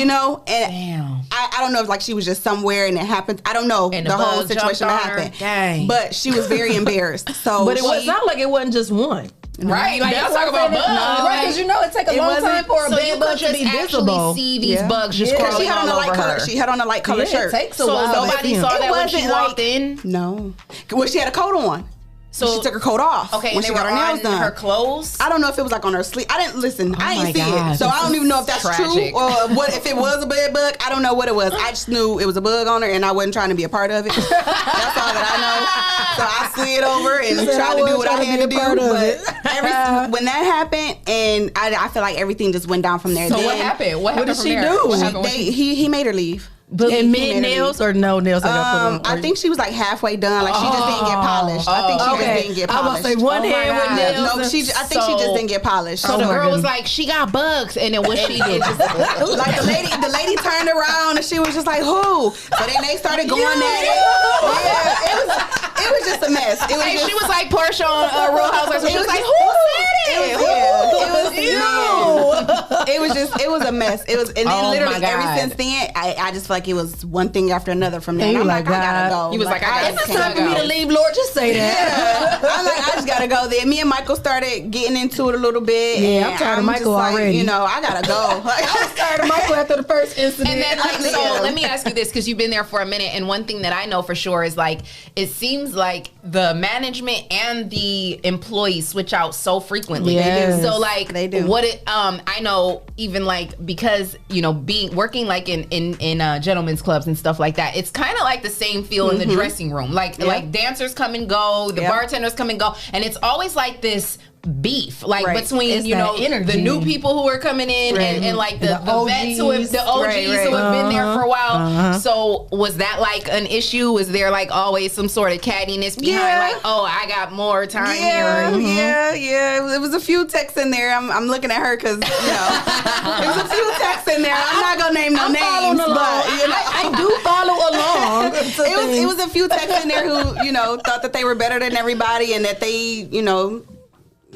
Speaker 2: Damn.
Speaker 7: I don't know if like she was just somewhere and it happened. I don't know
Speaker 1: And
Speaker 7: the
Speaker 1: the
Speaker 7: whole
Speaker 1: bug
Speaker 7: situation that
Speaker 1: jumped on her.
Speaker 7: happened.
Speaker 2: Dang.
Speaker 7: But she was very embarrassed. So
Speaker 2: But it sounded like it wasn't just one.
Speaker 1: Right, like y'all
Speaker 2: That's
Speaker 1: talk
Speaker 2: why I
Speaker 1: about
Speaker 2: said it-
Speaker 1: bugs.
Speaker 2: Right, because you know it take a
Speaker 7: It
Speaker 2: long
Speaker 7: wasn't-
Speaker 2: time for a
Speaker 1: So you
Speaker 2: bed
Speaker 1: could
Speaker 2: bug to
Speaker 1: just
Speaker 2: be
Speaker 1: actually
Speaker 2: visible.
Speaker 1: see these
Speaker 2: Yeah.
Speaker 1: bugs just
Speaker 2: Yeah.
Speaker 7: because
Speaker 1: crawling
Speaker 7: she had on
Speaker 1: all
Speaker 7: a light
Speaker 1: over
Speaker 7: color.
Speaker 1: her.
Speaker 7: She had on a light color
Speaker 2: Yeah,
Speaker 7: shirt.
Speaker 2: it takes a
Speaker 1: So
Speaker 2: while.
Speaker 1: nobody
Speaker 2: to-
Speaker 1: saw
Speaker 7: It
Speaker 1: that when she
Speaker 7: wasn't
Speaker 1: walked
Speaker 7: like-
Speaker 1: in.
Speaker 7: No. Well, she had a coat on.
Speaker 1: So
Speaker 7: she took her coat off.
Speaker 1: Okay,
Speaker 7: when
Speaker 1: and
Speaker 7: she
Speaker 1: they
Speaker 7: got
Speaker 1: were
Speaker 7: her nails
Speaker 1: on
Speaker 7: done.
Speaker 1: her clothes.
Speaker 7: I don't know if it was like on her sleeve. I didn't listen. I
Speaker 1: my
Speaker 7: didn't see
Speaker 1: God,
Speaker 7: it, so I don't even know if that's
Speaker 1: tragic.
Speaker 7: true or what. If it was a bed bug, I don't know what it was. I just knew it was a bug on her, and I wasn't trying to be a part of it. That's all that I know. So I slid over and tried to do what I had to do. But when that happened, and I feel like everything just went down from there.
Speaker 1: So
Speaker 7: then,
Speaker 1: what happened? What
Speaker 2: did
Speaker 1: happened
Speaker 2: she
Speaker 1: from there?
Speaker 2: do?
Speaker 1: What happened when
Speaker 7: He made her leave.
Speaker 2: But
Speaker 7: He
Speaker 2: and
Speaker 7: made her
Speaker 2: mid nails
Speaker 7: leave.
Speaker 2: or no nails?
Speaker 7: I think she was like halfway done. Like she just didn't get polished. I think she just didn't get
Speaker 2: I was
Speaker 7: polished.
Speaker 2: say one
Speaker 1: Oh my
Speaker 2: hand with
Speaker 1: God.
Speaker 2: nails.
Speaker 7: No, I think she just didn't get polished.
Speaker 1: So the
Speaker 2: my
Speaker 1: girl was
Speaker 2: goodness.
Speaker 1: like, she got bugs, and then what she did?
Speaker 7: Like the lady turned around and she was just like, who? So then they started going at it. Yeah, it was just a mess. It was
Speaker 1: Hey,
Speaker 7: just,
Speaker 1: she was like Portia on Real Housewives. She was like, who said it?
Speaker 7: It was a mess. It was, and then
Speaker 1: Oh,
Speaker 7: literally
Speaker 1: my
Speaker 7: ever
Speaker 1: God.
Speaker 7: since then, I just feel like it was one thing after another from there.
Speaker 2: And
Speaker 7: And I'm
Speaker 2: you
Speaker 7: like,
Speaker 2: like,
Speaker 7: I gotta
Speaker 2: God.
Speaker 7: go.
Speaker 1: You was like, I
Speaker 2: If it's
Speaker 1: can't
Speaker 2: time for me
Speaker 1: go.
Speaker 2: to leave, Lord, just say that.
Speaker 7: Yeah. I'm like, I just gotta go there. Me and Michael started getting into it a little bit.
Speaker 2: Yeah,
Speaker 7: and
Speaker 2: I'm tired of
Speaker 7: just
Speaker 2: Michael
Speaker 7: like,
Speaker 2: already.
Speaker 7: You know, I gotta go.
Speaker 2: I was tired of Michael after the first incident.
Speaker 1: And then, like, so let me ask you this, because you've been there for a minute, and one thing that I know for sure is like, it seems like the management and the employees switch out so frequently.
Speaker 2: Yes.
Speaker 1: So like,
Speaker 7: They do.
Speaker 1: what it, I know even like, because you know, working like in gentlemen's clubs and stuff like that, it's kind of like the same feel in the dressing room. Like dancers come and go, the
Speaker 7: Yep.
Speaker 1: bartenders come and go, and it's always like this beef, like
Speaker 7: Right.
Speaker 1: between
Speaker 2: It's
Speaker 1: you know
Speaker 2: that energy.
Speaker 1: the new people who are coming in and like the vets who have, the OGs
Speaker 7: Right,
Speaker 1: who have been there for a while.
Speaker 2: Uh-huh.
Speaker 1: So was that like an issue? Was there like always some sort of cattiness behind?
Speaker 7: Yeah.
Speaker 1: Like, oh, I got more time
Speaker 7: Yeah,
Speaker 1: here.
Speaker 7: yeah. It was a few texts in there. I'm looking at her because you know there was a few texts in there. I'm not gonna name no names, but you know
Speaker 2: I do follow along.
Speaker 7: it was a few texts in there who you know thought that they were better than everybody and that they you know.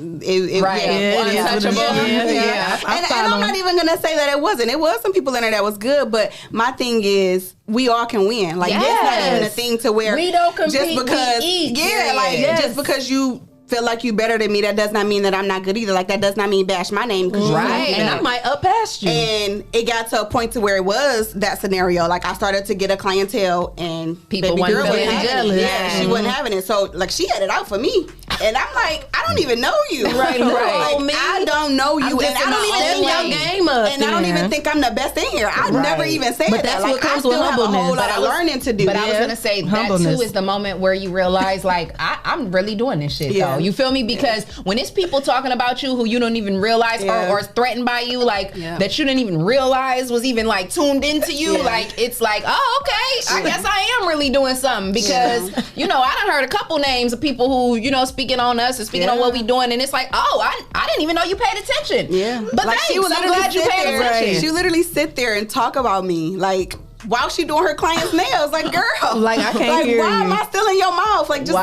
Speaker 1: Right.
Speaker 2: Yeah, it is what it is.
Speaker 1: Untouchable.
Speaker 2: Yeah.
Speaker 7: And I'm not even gonna say that it wasn't. It was some people in there that was good, but my thing is we all can win. Like
Speaker 1: Yes.
Speaker 7: it's not even a thing to where
Speaker 2: We don't compete,
Speaker 7: just
Speaker 2: we
Speaker 7: because
Speaker 2: eat,
Speaker 7: yeah, like
Speaker 2: yes.
Speaker 7: just because you feel like you better than me, that does not mean that I'm not good either. Like that does not mean bash my name because
Speaker 1: Right.
Speaker 2: And I might up past you.
Speaker 7: And it got to a point to where it was that scenario. Like I started to get a clientele and
Speaker 1: People
Speaker 7: baby
Speaker 1: wasn't
Speaker 7: girl
Speaker 1: feeling
Speaker 7: wasn't having
Speaker 2: jealous.
Speaker 7: it. Yeah, she wasn't having it. So like she had it out for me. And I'm like, I don't even know you.
Speaker 2: Right.
Speaker 7: Like,
Speaker 2: Me?
Speaker 7: I don't know you.
Speaker 2: I'm just
Speaker 7: And I
Speaker 2: in
Speaker 7: don't
Speaker 2: my
Speaker 7: even
Speaker 2: own
Speaker 7: think
Speaker 2: lane. Game up
Speaker 7: and I don't
Speaker 2: there.
Speaker 7: even think I'm the best in here. I never even said
Speaker 2: But
Speaker 7: that.
Speaker 2: that's
Speaker 7: Like,
Speaker 2: what comes
Speaker 7: I
Speaker 2: with
Speaker 7: still have a
Speaker 2: humbleness.
Speaker 7: whole lot
Speaker 2: But
Speaker 7: of learning to do.
Speaker 1: But I was
Speaker 7: Yeah.
Speaker 1: gonna say that
Speaker 2: Humbleness.
Speaker 1: too is the moment where you realize, like, I'm really doing this shit
Speaker 7: Yeah.
Speaker 1: though. You feel me? Because when it's people talking about you who you don't even realize
Speaker 7: Yeah.
Speaker 1: or threatened by you, like
Speaker 7: Yeah.
Speaker 1: that you didn't even realize was even like tuned into you,
Speaker 7: Yeah.
Speaker 1: like it's like, oh, okay, I guess I am really doing something because you know I done heard a couple names of people who you know speaking on us and speaking on
Speaker 7: Yeah.
Speaker 1: what we doing, and it's like, oh, I didn't even know you paid attention.
Speaker 7: Yeah.
Speaker 1: but
Speaker 7: like
Speaker 1: thanks, I'm glad you
Speaker 7: sit
Speaker 1: paid
Speaker 7: there.
Speaker 1: attention.
Speaker 7: She would literally sit there and talk about me like while she doing her client's nails. Like, girl,
Speaker 2: Like, I can't hear
Speaker 7: why
Speaker 2: you.
Speaker 7: am I still in your mouth? Like, just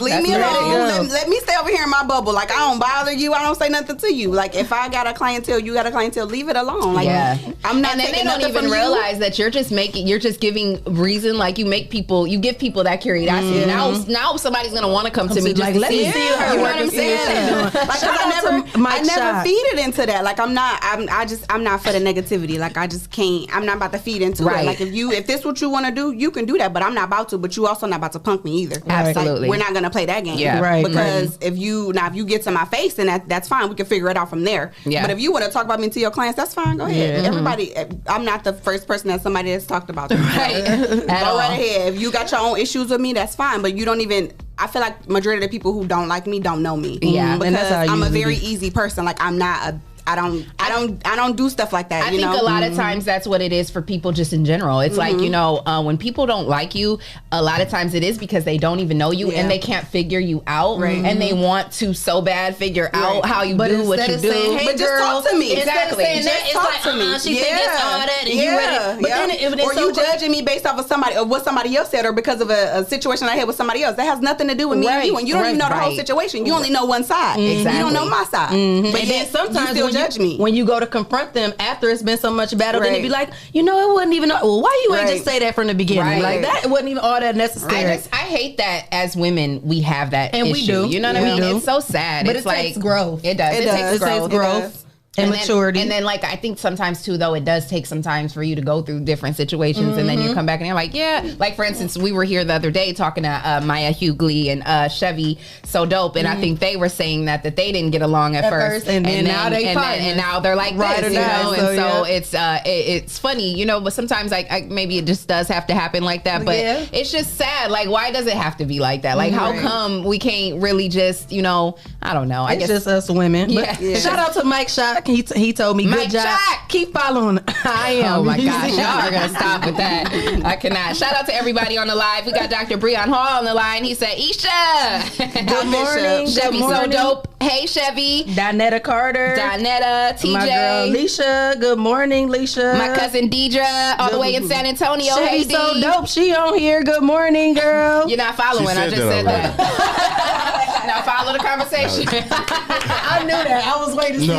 Speaker 7: leave
Speaker 1: That's
Speaker 7: me
Speaker 1: really
Speaker 7: alone.
Speaker 2: good.
Speaker 7: Let me stay over here in my bubble. Like, I don't bother you. I don't say nothing to you. Like, if I got a clientele, you got a clientele, leave it alone. Like,
Speaker 1: Yeah.
Speaker 7: I'm not
Speaker 1: and then they
Speaker 7: taking
Speaker 1: don't
Speaker 7: nothing
Speaker 1: even
Speaker 7: from
Speaker 1: realize that you're just giving reason. Like you give people that curiosity. Now somebody's gonna want to come to me just
Speaker 2: like,
Speaker 1: to
Speaker 2: let
Speaker 1: see
Speaker 2: me see
Speaker 1: her.
Speaker 2: her
Speaker 1: You know
Speaker 2: work
Speaker 1: what I'm
Speaker 2: and see what she's
Speaker 1: saying?
Speaker 2: doing.
Speaker 7: Like, 'cause
Speaker 2: Shout
Speaker 7: I
Speaker 2: out
Speaker 7: never,
Speaker 2: to Mike
Speaker 7: I never
Speaker 2: Shot.
Speaker 7: feed it into that. Like I'm not for the negativity. Like I just can't. I'm not about to feed into
Speaker 1: Right.
Speaker 7: it. Like if this what you want to do, you can do that. But I'm not about to. But you also not about to punk me either.
Speaker 1: Absolutely.
Speaker 7: Like, we're not gonna play that game.
Speaker 1: Yeah.
Speaker 2: Right,
Speaker 7: Because if you get to my face, then that's fine. We can figure it out from there.
Speaker 1: Yeah.
Speaker 7: But if you want to talk about me to your clients, that's fine. Go ahead.
Speaker 2: Yeah.
Speaker 7: Everybody. I'm not the first person that somebody has talked about. Them.
Speaker 1: Right. At
Speaker 7: Go
Speaker 1: all.
Speaker 7: right ahead. If you got your own issues with me, that's fine. But you don't even. I feel like majority of the people who don't like me don't know me.
Speaker 1: Yeah.
Speaker 7: Because
Speaker 2: And that's how I
Speaker 7: I'm a
Speaker 2: usually
Speaker 7: very
Speaker 2: be.
Speaker 7: easy person. Like I'm not a. I don't do stuff like that.
Speaker 1: I
Speaker 7: you
Speaker 1: think
Speaker 7: know?
Speaker 1: a lot of times that's what it is for people just in general. It's like, you know, when people don't like you, a lot of times it is because they don't even know you
Speaker 7: Yeah.
Speaker 1: and they can't figure you out.
Speaker 7: Right.
Speaker 1: And they want to so bad figure out how you
Speaker 2: But
Speaker 1: do what
Speaker 2: instead
Speaker 1: you
Speaker 2: of
Speaker 1: do.
Speaker 2: saying, hey,
Speaker 7: But just
Speaker 2: girl,
Speaker 7: talk to me.
Speaker 1: Exactly.
Speaker 2: Instead of saying that,
Speaker 7: Just
Speaker 2: it's
Speaker 7: talk
Speaker 2: like,
Speaker 7: to me.
Speaker 2: she think this, all that, and you ready. But then it
Speaker 7: or
Speaker 2: so
Speaker 7: you judging me based off of somebody or what somebody else said or because of a situation I had with somebody else. That has nothing to do with me and you. And you don't even know the whole
Speaker 1: Right.
Speaker 7: situation. You only know one side.
Speaker 1: Exactly.
Speaker 7: You don't know my side. But
Speaker 2: And
Speaker 7: yet,
Speaker 2: then sometimes
Speaker 7: you still
Speaker 2: when
Speaker 7: judge me.
Speaker 2: when you go to confront them after it's been so much battle, then
Speaker 7: Right.
Speaker 2: they be like, you know, it wasn't even. Well, why you ain't
Speaker 7: Right.
Speaker 2: just say that from the beginning?
Speaker 1: Right.
Speaker 2: Like that, it wasn't even all that necessary.
Speaker 1: I hate that as women we have that
Speaker 2: And we
Speaker 1: issue.
Speaker 2: do.
Speaker 1: You know what
Speaker 2: We
Speaker 1: I mean?
Speaker 2: do.
Speaker 1: It's so sad.
Speaker 2: But
Speaker 1: it's
Speaker 2: it
Speaker 1: like
Speaker 2: takes growth.
Speaker 1: It does.
Speaker 7: It
Speaker 1: It
Speaker 7: does.
Speaker 1: takes
Speaker 7: It takes
Speaker 1: growth.
Speaker 2: growth.
Speaker 7: does.
Speaker 2: And maturity.
Speaker 1: And then, like, I think sometimes, too, though, it does take some time for you to go through different situations. And then you come back and you're like, yeah. Like, for instance, we were here the other day talking to Maya Hughley and Chevy So Dope. And I think they were saying that they didn't get along at first.
Speaker 2: And then now they
Speaker 1: and now they're like
Speaker 2: Ride or
Speaker 1: this, you
Speaker 2: die,
Speaker 1: know?
Speaker 2: so,
Speaker 1: And so it's funny, you know, but sometimes, like, maybe it just does have to happen like that. But it's just sad. Like, why does it have to be like that? Like, how come we can't really just, you know, I don't know. I guess
Speaker 2: just us women.
Speaker 1: Yeah.
Speaker 2: But shout out to Mike Shock. He told me,
Speaker 1: Mike
Speaker 2: good job.
Speaker 1: Shock.
Speaker 2: Keep following. I am.
Speaker 1: Oh my gosh, y'all are gonna stop with that. I cannot. Shout out to everybody on the live. We got Dr. Breon Hall on the line. He said, Iesha.
Speaker 2: Good morning.
Speaker 1: Chevy
Speaker 2: Good morning.
Speaker 1: So Dope. Hey, Chevy.
Speaker 2: Donetta Carter.
Speaker 1: Donetta, TJ.
Speaker 2: My girl, Leisha. Good morning, Leisha.
Speaker 1: My cousin Deidre, all the way in San Antonio.
Speaker 2: Chevy
Speaker 1: Hey,
Speaker 2: So
Speaker 1: Dee.
Speaker 2: Dope. She on here. Good morning, girl.
Speaker 1: You're not following. I just said
Speaker 5: already.
Speaker 1: that. Now follow the conversation.
Speaker 2: I knew that. I was waiting to see
Speaker 5: No.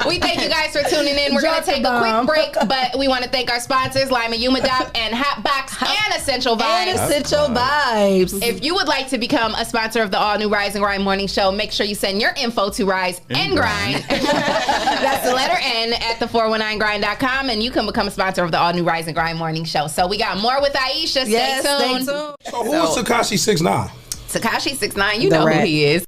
Speaker 1: We thank you guys for tuning in. We're going to take a quick break, but we want to thank our sponsors, Lima Humidop and Hotbox and Essential Vibes.
Speaker 2: And Essential Vibes.
Speaker 1: If you would like to become a sponsor of the all-new Rise and Grind Morning Show, make sure you send your info to Rise and Grind. That's the letter N at the419grind.com, and you can become a sponsor of the all-new Rise and Grind Morning Show. So we got more with Aisha. Stay tuned.
Speaker 8: So who is Tekashi 6ix9ine?
Speaker 1: Tekashi 6ix9ine, you know who he is.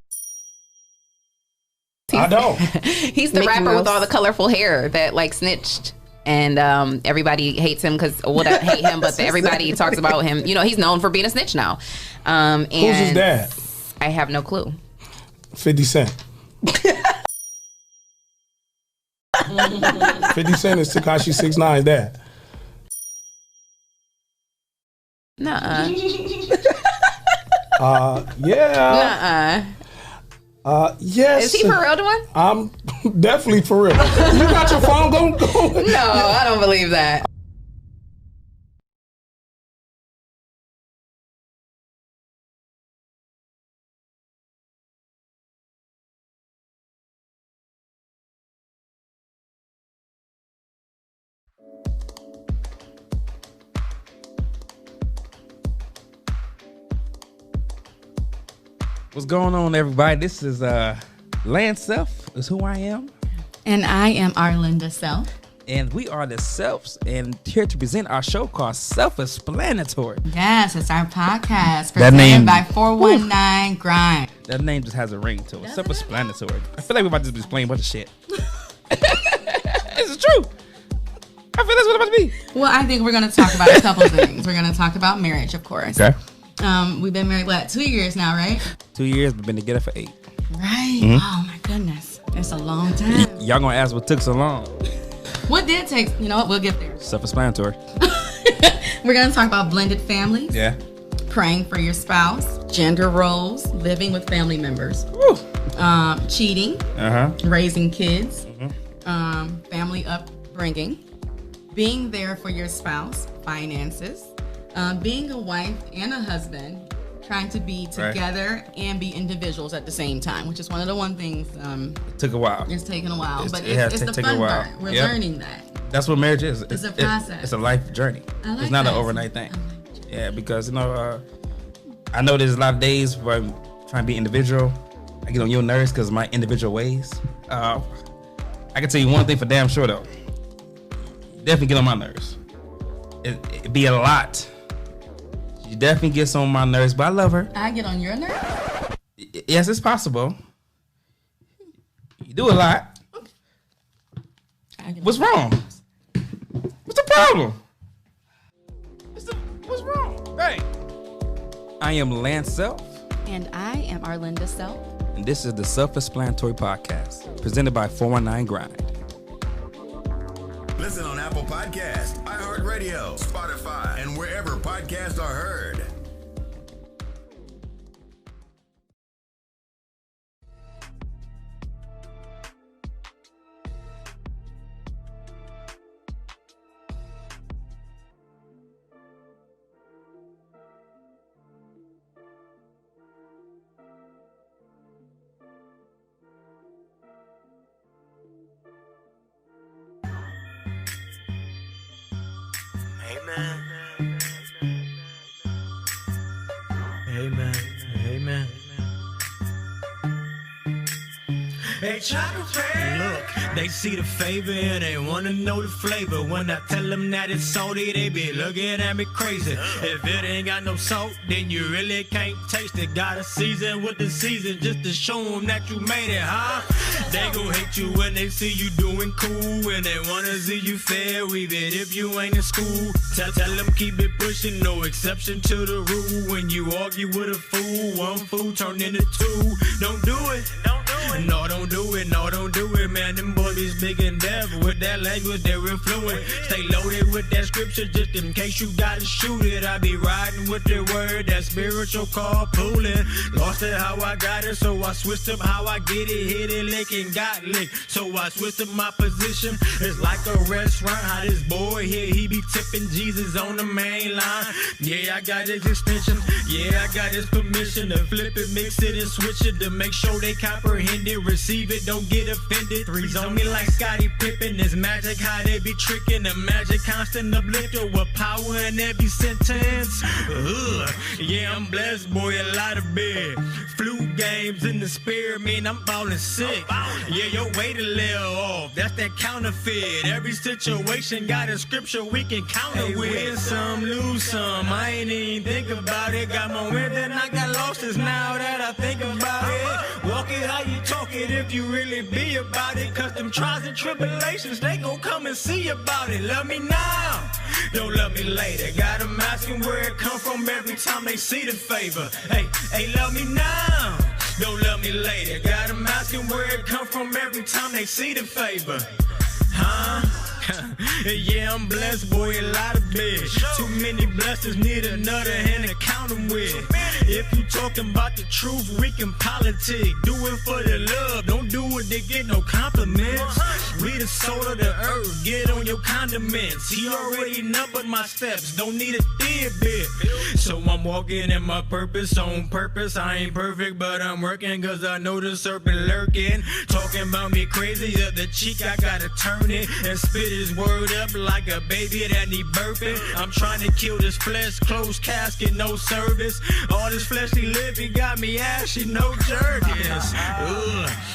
Speaker 8: I don't.
Speaker 1: He's the
Speaker 2: Mickey
Speaker 1: rapper with
Speaker 2: Mouse.
Speaker 1: all the colorful hair that like snitched. And everybody hates him because hate him, but everybody talks about him. You know, he's known for being a snitch now. And
Speaker 8: Who's his dad?
Speaker 1: I have no clue.
Speaker 8: 50 Cent. 50 Cent is Tekashi 6ix9ine's dad.
Speaker 1: Nuh-uh.
Speaker 8: Yeah.
Speaker 1: Nuh-uh.
Speaker 8: Yes.
Speaker 1: Is he for real, Dwayne?
Speaker 8: I'm definitely for real. You got your phone? Go.
Speaker 1: No, I don't believe that.
Speaker 9: What's going on, everybody? This is Lance Self is who I am,
Speaker 10: And I am Arlinda Self.
Speaker 9: and we are the Selfs, and here to present our show called Self-Explanatory.
Speaker 10: Yes, it's our podcast
Speaker 9: That name-
Speaker 10: presented by 419 Grind.
Speaker 9: That name just has a ring to it. Self-Explanatory. I feel like we're about to just be explaining a bunch of shit. This is true. I feel that's what it's about to be.
Speaker 10: Well, I think we're going to talk about a couple things. We're going to talk about marriage, of course.
Speaker 9: Okay.
Speaker 10: We've been married, 2 years now, right?
Speaker 9: 2 years, we've been together for 8.
Speaker 10: Right.
Speaker 9: Mm-hmm.
Speaker 10: Oh, my goodness. It's a long time.
Speaker 9: Y'all gonna ask what took so long?
Speaker 10: What did take? You know what? We'll get there.
Speaker 9: Self-Explanatory.
Speaker 10: We're going to talk about blended families,
Speaker 9: Yeah.
Speaker 10: praying for your spouse, gender roles, living with family members,
Speaker 9: Woo.
Speaker 10: cheating, raising kids, family upbringing, being there for your spouse, finances, being a wife and a husband, trying to be together and be individuals at the same time, which is one of the things
Speaker 9: Took a while.
Speaker 10: it's taken a while, but
Speaker 9: it has
Speaker 10: it's the
Speaker 9: taken a
Speaker 10: fun
Speaker 9: while.
Speaker 10: part. We're
Speaker 9: Yep.
Speaker 10: learning that.
Speaker 9: That's what marriage is.
Speaker 10: It's a process.
Speaker 9: It's a life journey.
Speaker 10: I like
Speaker 9: It's not
Speaker 10: that.
Speaker 9: an overnight thing. Yeah, because I know there's a lot of days where I'm trying to be individual. I get on your nerves because of my individual ways. I can tell you one thing for damn sure though. Definitely get on my nerves. It be a lot. She definitely gets on my nerves, but I love her.
Speaker 10: I get on your nerves.
Speaker 9: Yes, it's possible. You do a lot.
Speaker 10: I get
Speaker 9: What's
Speaker 10: on your
Speaker 9: wrong?
Speaker 10: nerves.
Speaker 9: What's the problem? What's wrong? Hey. I am Lance Self,
Speaker 10: And I am Arlinda Self.
Speaker 9: and this is the Self-Explanatory Podcast, presented by 419 Grind.
Speaker 4: Listen on Apple Podcasts, iHeartRadio, Spotify, and wherever podcasts are heard.
Speaker 3: Amen. Amen. Amen. Hey, chocolate. Look, they see the favor and they wanna know the flavor. When I tell them that it's salty, they be looking at me crazy. If it ain't got no salt, then you really can't taste it. Gotta season with the season just to show them that you made it, huh? They gon' hate you when they see you doing cool, and they wanna see you fair, even if you ain't in school. Tell them keep it pushing, no exception to the rule. When you argue with a fool, one fool turn into two. Don't do it. No, don't do it. No, don't do it, man. Them boys is big and deaf with that language, they're influent. Stay loaded with that scripture just in case you gotta shoot it. I be riding with the word, that spiritual carpooling. Lost it how I got it, so I switched up how I get it. Hit it, lick and got licked, so I switched up my position. It's like a restaurant, how this boy here, he be tipping Jesus on the main line. Yeah, I got his extension. Yeah, I got his permission to flip it, mix it, and switch it to make sure they comprehend it, receive it, don't get offended. Threes on me like Scottie Pippen. It's magic how they be tricking. The magic constant uplifter with power in every sentence. Yeah, I'm blessed, boy, a lot of big flu games in the spirit, mean I'm ballin' sick. Yeah, your weight a little off, that's that counterfeit. Every situation got a scripture we can counter with. Win some, lose some, I ain't even think about it. Got more win than I got losses now that I think about it. Walk it how you talk it if you really be about it. Cause them trials and tribulations, they gon' come and see about it. Love me now, don't love me later. Got them asking where it come from every time they see the favor. Hey, love me now, don't love me later. Got them asking where it come from every time they see the favor. Huh? Yeah, I'm blessed, boy, a lot of big. Too many blessings, need another hand to count them with. If you talking about the truth, we can politic. Do it for the love, don't do it to get no compliments. We the soul of the earth, get on your condiments. He already numbered my steps, don't need a bit. So I'm walking in my purpose, on purpose. I ain't perfect, but I'm working, cause I know the serpent lurking. Talking about me crazy, the cheek, I gotta turn it and spit his word up like a baby that need burping. I'm trying to kill this flesh, closed casket, no service. All this fleshly living got me ashy, no jerkins.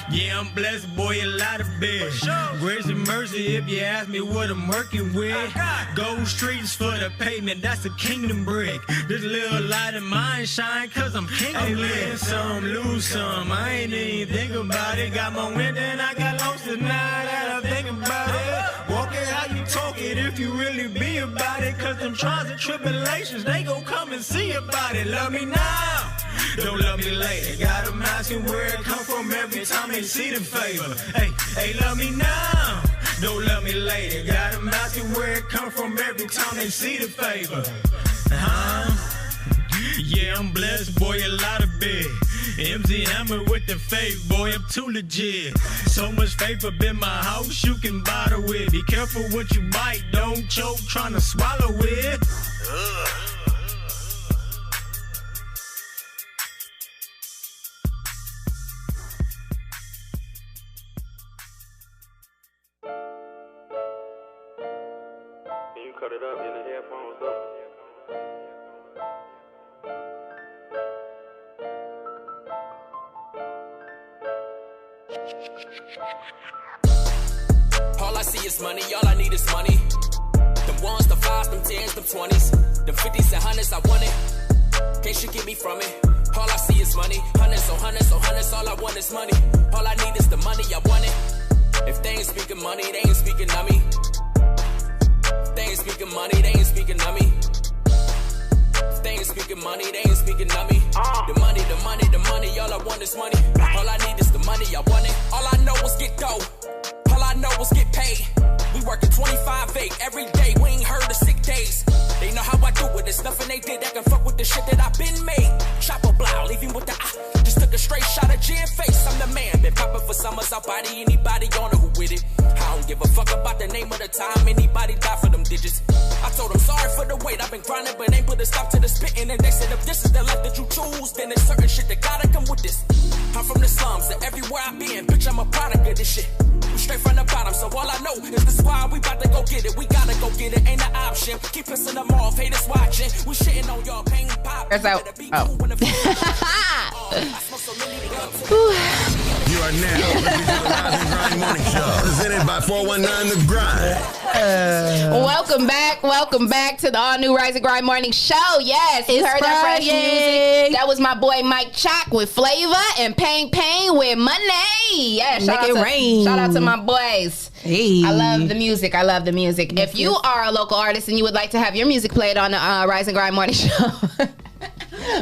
Speaker 3: Yeah, I'm blessed, boy, a lot of big grace and mercy if you ask me what I'm working with. Gold streets for the pavement, that's a kingdom brick. This little light of mine shine cause I'm kingdom lit. Win some, lose some, I ain't even think about it. Got more win than I got losses now that I think about it. Walk it how you talk it if you really be about it. Cause them trials and tribulations, they gon' come and see about it. Love me now, don't love me later. Got them asking where it come from every time they see the favor. Hey, love me now, don't love me later. Got them asking where it come from every time they see the favor. Yeah, I'm blessed, boy, a lot of big. MC Hammer with the faith, boy, I'm too legit. So much faith up in my house, you can bottle with. Be careful what you bite, don't choke trying to swallow it.
Speaker 6: Can you cut it up in the headphones though?
Speaker 11: All I see is money, all I need is money. Them ones, the fives, them tens, them 20s. Them 50s and hundreds, I want it. Can't shit get me from it. All I see is money. Hundreds, oh hundreds, oh hundreds, all I want is money. All I need is the money, I want it. If they ain't speaking money, they ain't speaking of me. If they ain't speaking money, they ain't speaking of me. If they ain't speaking money, they ain't speaking of me. The money, the money, the money, all I want is money. All I need is the money, I want it. All I know is get dough. All I know is get paid. We working 25/8 every day. We ain't heard of sick days. They know how I do it. There's nothing they did that can fuck with the shit that I've been made. Chopper blow, leaving with the just took a straight shot at gin face. I'm the man. Been popping for summers. I'll body anybody on it who with it. I don't give a fuck about the name of the time. Anybody die for them digits. I told them sorry for the wait. I've been grinding, but ain't put a stop to the spitting. And they said if this is the life that you choose, then there's certain shit that gotta come with this. I'm from the slums, and everywhere I've been, bitch, I'm a product of this shit. I'm straight from the bottom, so all I know is the squad. We bout to go go get it. We gotta go get it. Ain't an option. Keep pissing them off. Haters watching. We shitting on y'all. Pain pop.
Speaker 1: There's out.
Speaker 4: You are now listening to the Rise and Grind Morning Show, presented by 419 The Grind.
Speaker 1: Welcome back to the all new Rise and Grind Morning Show. Yes, you heard that fresh
Speaker 2: Friday.
Speaker 1: music. That was my boy Mike Chalk with Flavor and Pain with Money. Yeah, shout out to my boys.
Speaker 2: Hey.
Speaker 1: I love the music. If you are a local artist and you would like to have your music played on the Rise and Grind Morning Show,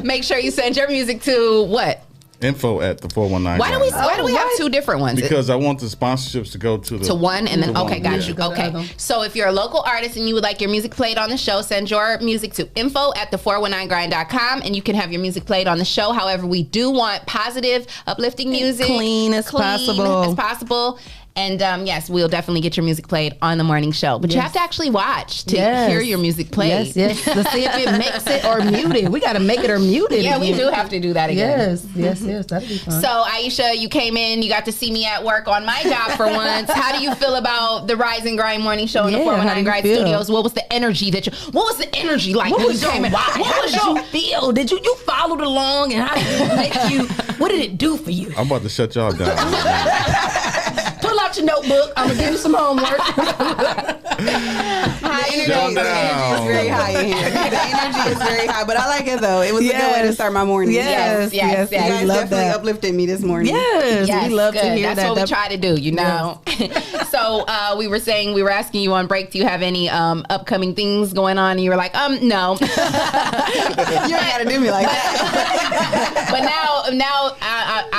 Speaker 1: make sure you send your music to what?
Speaker 5: Info at the 419.
Speaker 1: Why do we have two different ones?
Speaker 5: Because I want the sponsorships to go to
Speaker 1: one and then got you.
Speaker 2: Yeah.
Speaker 1: Okay. So if you're a local artist and you would like your music played on the show, send your music to info at the 419grind.com and you can have your music played on the show. However, we do want positive, uplifting music,
Speaker 2: clean as possible.
Speaker 1: And yes, we'll definitely get your music played on the morning show. But you have to actually watch to hear your music played.
Speaker 2: Yes. Let's see if it makes it or muted. We got to make it or muted.
Speaker 1: Yeah, we do have to do that again.
Speaker 2: Yes. That'd be fun.
Speaker 1: So, Iesha, you came in. You got to see me at work on my job for once. How do you feel about the Rise and Grind morning show in the 419 Grind Studios? What was the energy like
Speaker 2: what
Speaker 1: when you came in?
Speaker 2: How did you feel? Did you followed along and how did it make you? What did it do for you?
Speaker 5: I'm about to shut y'all down.
Speaker 2: Pull out your notebook. I'm gonna give you some homework.
Speaker 7: The energy is very high in here. The energy is very high, but I like it though. It was a good way to start my morning.
Speaker 1: Yes.
Speaker 7: You guys definitely uplifted me this morning.
Speaker 2: Yes, we love to hear
Speaker 1: That's what we try to do, you know. So we were asking you on break, do you have any upcoming things going on? And you were like, no.
Speaker 7: You ain't gotta do me like that.
Speaker 1: But now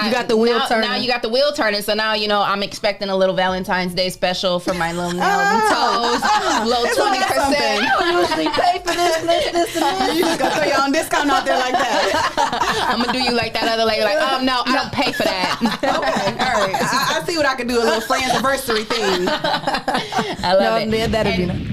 Speaker 2: you got the wheel turning.
Speaker 1: Now you got the wheel turning. So now I'm expecting a little Valentine's Day special for my little nails and toes. Little 20%.
Speaker 2: I don't usually pay for this, and this.
Speaker 7: You just gonna throw your own discount out there like that.
Speaker 1: I'm gonna do you like that other lady. Like, no, I don't pay for that.
Speaker 7: Okay, all right. I see what I can do. A little friends anniversary thing.
Speaker 1: I love it.
Speaker 2: That'd be nice.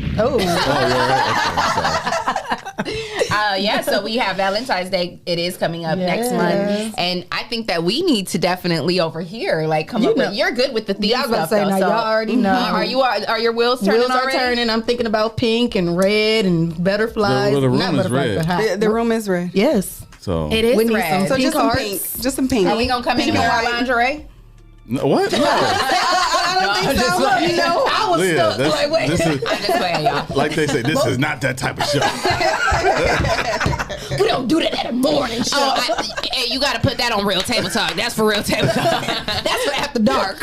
Speaker 1: So we have Valentine's Day. It is coming up next month, and I think that we need to definitely over here, like come up with. You're good with the theme stuff,
Speaker 2: though. Y'all already know.
Speaker 1: Are your wheels turning?
Speaker 2: Wheels are turning. I'm thinking about pink and red and butterflies.
Speaker 5: The room is red.
Speaker 7: The room is red.
Speaker 2: Yes.
Speaker 5: So
Speaker 1: it is red.
Speaker 7: So just some pink. Just some pink.
Speaker 1: Are we gonna come in our lingerie?
Speaker 5: No, what? No.
Speaker 7: I don't think so.
Speaker 2: I was stuck. Like, wait.
Speaker 5: I'm
Speaker 1: just playing, y'all.
Speaker 5: Like they say, this is not that type of show.
Speaker 2: We don't do that at a morning show.
Speaker 1: Hey, you got to put that on Real Table Talk. That's for Real Table Talk.
Speaker 2: That's for after dark.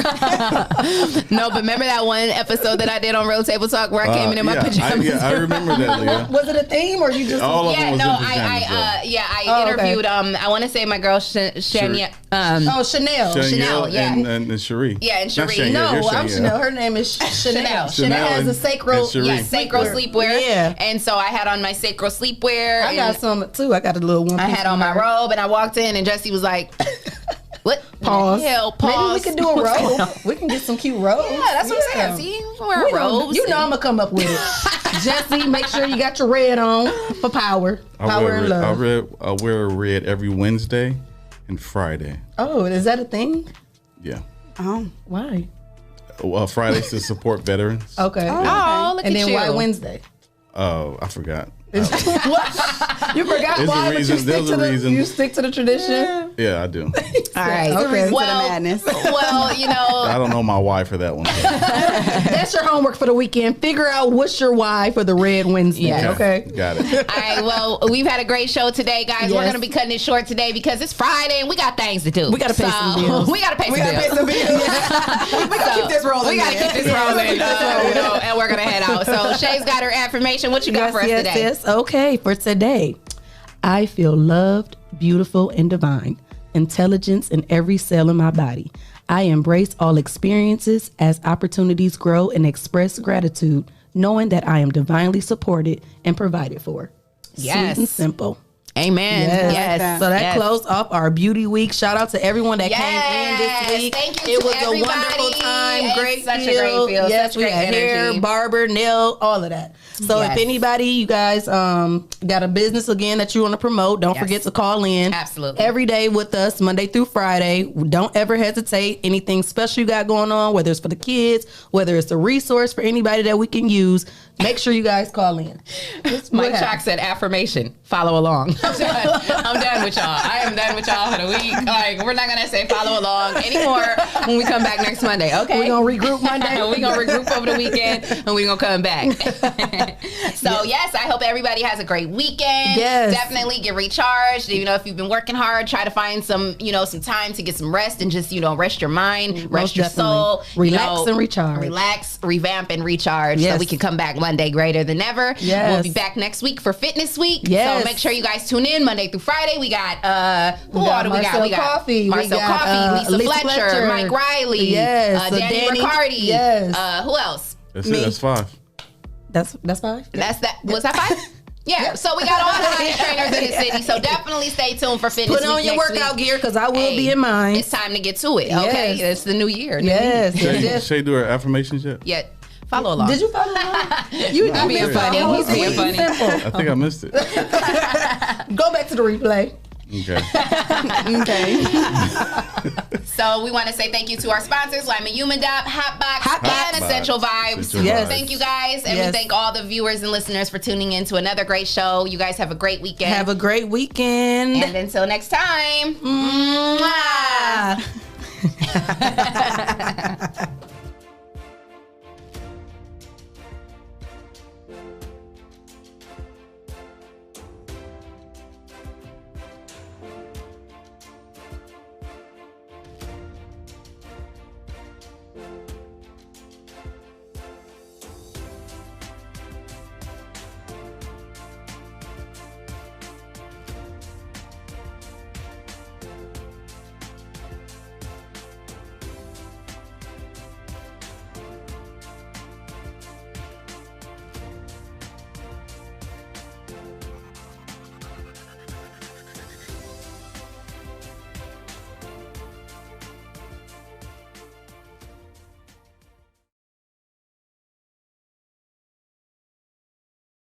Speaker 1: No, but remember that one episode that I did on Real Table Talk where I came in my pajamas?
Speaker 5: I remember that, Leah.
Speaker 2: Was it a theme or you just?
Speaker 5: All of them was in pajamas,
Speaker 1: I interviewed. I want to say my girl Shania. Chanel, yeah.
Speaker 5: And Cherie.
Speaker 1: Yeah, and Cherie.
Speaker 2: I'm Chanel. Her name is Chanel. Chanel has a sacral
Speaker 1: sleepwear.
Speaker 2: Yeah.
Speaker 1: And so I had on my sacral sleepwear.
Speaker 2: I got some too. I got a little one.
Speaker 1: I had on my robe and I walked in and Jesse was like, what?
Speaker 2: Pause.
Speaker 1: Hell, pause.
Speaker 2: Maybe we can do a robe. We can get some cute robes.
Speaker 1: Yeah, that's what I'm saying. See, we can wear robes.
Speaker 2: You know I'm gonna come up with it. Jesse, make sure you got your red on for power. Power and love.
Speaker 5: I wear red every Wednesday and Friday.
Speaker 2: Oh, is that a thing?
Speaker 5: Yeah.
Speaker 2: Oh, why?
Speaker 5: Fridays to support veterans.
Speaker 2: Okay.
Speaker 1: Oh, look
Speaker 2: and
Speaker 1: at
Speaker 2: then
Speaker 1: you.
Speaker 2: why Wednesday?
Speaker 5: Oh, I forgot.
Speaker 2: What? You forgot
Speaker 5: There's
Speaker 2: why?
Speaker 5: a reason.
Speaker 2: You stick to the tradition.
Speaker 5: Yeah, I do.
Speaker 1: All right.
Speaker 2: Okay.
Speaker 7: To the madness.
Speaker 1: Well,
Speaker 5: I don't know my why for that one.
Speaker 2: That's your homework for the weekend. Figure out what's your why for the Red Wednesday.
Speaker 1: Yeah.
Speaker 2: Okay.
Speaker 5: Got it.
Speaker 1: All right. Well, we've had a great show today, guys.
Speaker 2: Yes.
Speaker 1: We're going to be cutting it short today because it's Friday and we got things to do.
Speaker 2: We got to pay some bills.
Speaker 1: We got to pay some bills.
Speaker 7: We got to keep this rolling.
Speaker 1: We got to keep this rolling. And we're going to head out. So Shay's got her affirmation. What you got for us today?
Speaker 2: Yes. Okay. For today, I feel loved, beautiful, and divine. Intelligence in every cell in my body. I embrace all experiences as opportunities grow and express gratitude, knowing that I am divinely supported and provided for.
Speaker 1: Yes.
Speaker 2: Sweet and simple.
Speaker 1: Amen. Yes.
Speaker 2: So that
Speaker 1: Yes.
Speaker 2: closed off our beauty week. Shout out to everyone that came in this week.
Speaker 1: Thank you
Speaker 2: It
Speaker 1: to
Speaker 2: was
Speaker 1: everybody.
Speaker 2: a wonderful time.
Speaker 1: It's
Speaker 2: Great
Speaker 1: such a
Speaker 2: feel.
Speaker 1: great feel.
Speaker 2: Yes,
Speaker 1: Such
Speaker 2: we
Speaker 1: great
Speaker 2: had hair,
Speaker 1: energy.
Speaker 2: barber, nail, all of that. So
Speaker 1: Yes.
Speaker 2: if anybody, you guys got a business again that you want to promote, don't
Speaker 1: Yes.
Speaker 2: forget to call in.
Speaker 1: Absolutely.
Speaker 2: Every day with us, Monday through Friday. Don't ever hesitate. Anything special you got going on, whether it's for the kids, whether it's a resource for anybody that we can use, make sure you guys call in.
Speaker 1: Mike Chalk said affirmation. Follow along. I'm done with y'all. I am done with y'all for the week. Like, we're not gonna say follow along anymore when we come back next Monday. Okay,
Speaker 2: We're gonna regroup Monday.
Speaker 1: We're gonna regroup over the weekend and we're gonna come back. So yes, I hope everybody has a great weekend.
Speaker 2: Yes.
Speaker 1: Definitely get recharged. You know, if you've been working hard, try to find some time to get some rest and just, rest your mind, rest your soul.
Speaker 2: Relax and recharge.
Speaker 1: Relax, revamp, and recharge
Speaker 2: Yes.
Speaker 1: so we can come back Monday greater than ever.
Speaker 2: Yes.
Speaker 1: We'll be back next week for Fitness Week.
Speaker 2: Yes.
Speaker 1: So make sure you guys tune in Monday through Friday. We got who
Speaker 2: We got
Speaker 1: all do we got?
Speaker 2: Marcel
Speaker 1: We got
Speaker 2: Coffee. We
Speaker 1: Marcel
Speaker 2: got,
Speaker 1: Coffee, Lisa Fletcher, Mike Riley,
Speaker 2: Yes.
Speaker 1: Danny Riccardi.
Speaker 2: Yes.
Speaker 1: Who else?
Speaker 5: That's it. That's 5.
Speaker 2: That's 5.
Speaker 1: That's that. Was that 5? Yeah, so we got all the hottest trainers in the city. So definitely stay tuned for Fitness
Speaker 2: Put
Speaker 1: Week
Speaker 2: on your
Speaker 1: next
Speaker 2: workout
Speaker 1: week.
Speaker 2: gear because I will be in mine.
Speaker 1: It's time to get to it. Okay,
Speaker 2: Yes.
Speaker 1: it's the new year.
Speaker 2: Yes. yes.
Speaker 5: Shay do her affirmations yet?
Speaker 1: Yeah, follow along.
Speaker 2: Did you follow along? You
Speaker 1: I'm being funny. He's being funny.
Speaker 5: I think I missed it.
Speaker 2: Go back to the replay.
Speaker 5: Okay.
Speaker 2: Okay.
Speaker 1: So we want to say thank you to our sponsors, Lyman Humidop, Hotbox,
Speaker 2: Hotbox.
Speaker 1: and Essential Vibes.
Speaker 5: Essential
Speaker 2: Yes.
Speaker 5: Vibes.
Speaker 1: Thank you guys, and we
Speaker 2: Yes.
Speaker 1: thank all the viewers and listeners for tuning in to another great show. You guys have a great weekend.
Speaker 2: Have a great weekend.
Speaker 1: and until next time.
Speaker 2: Mwah.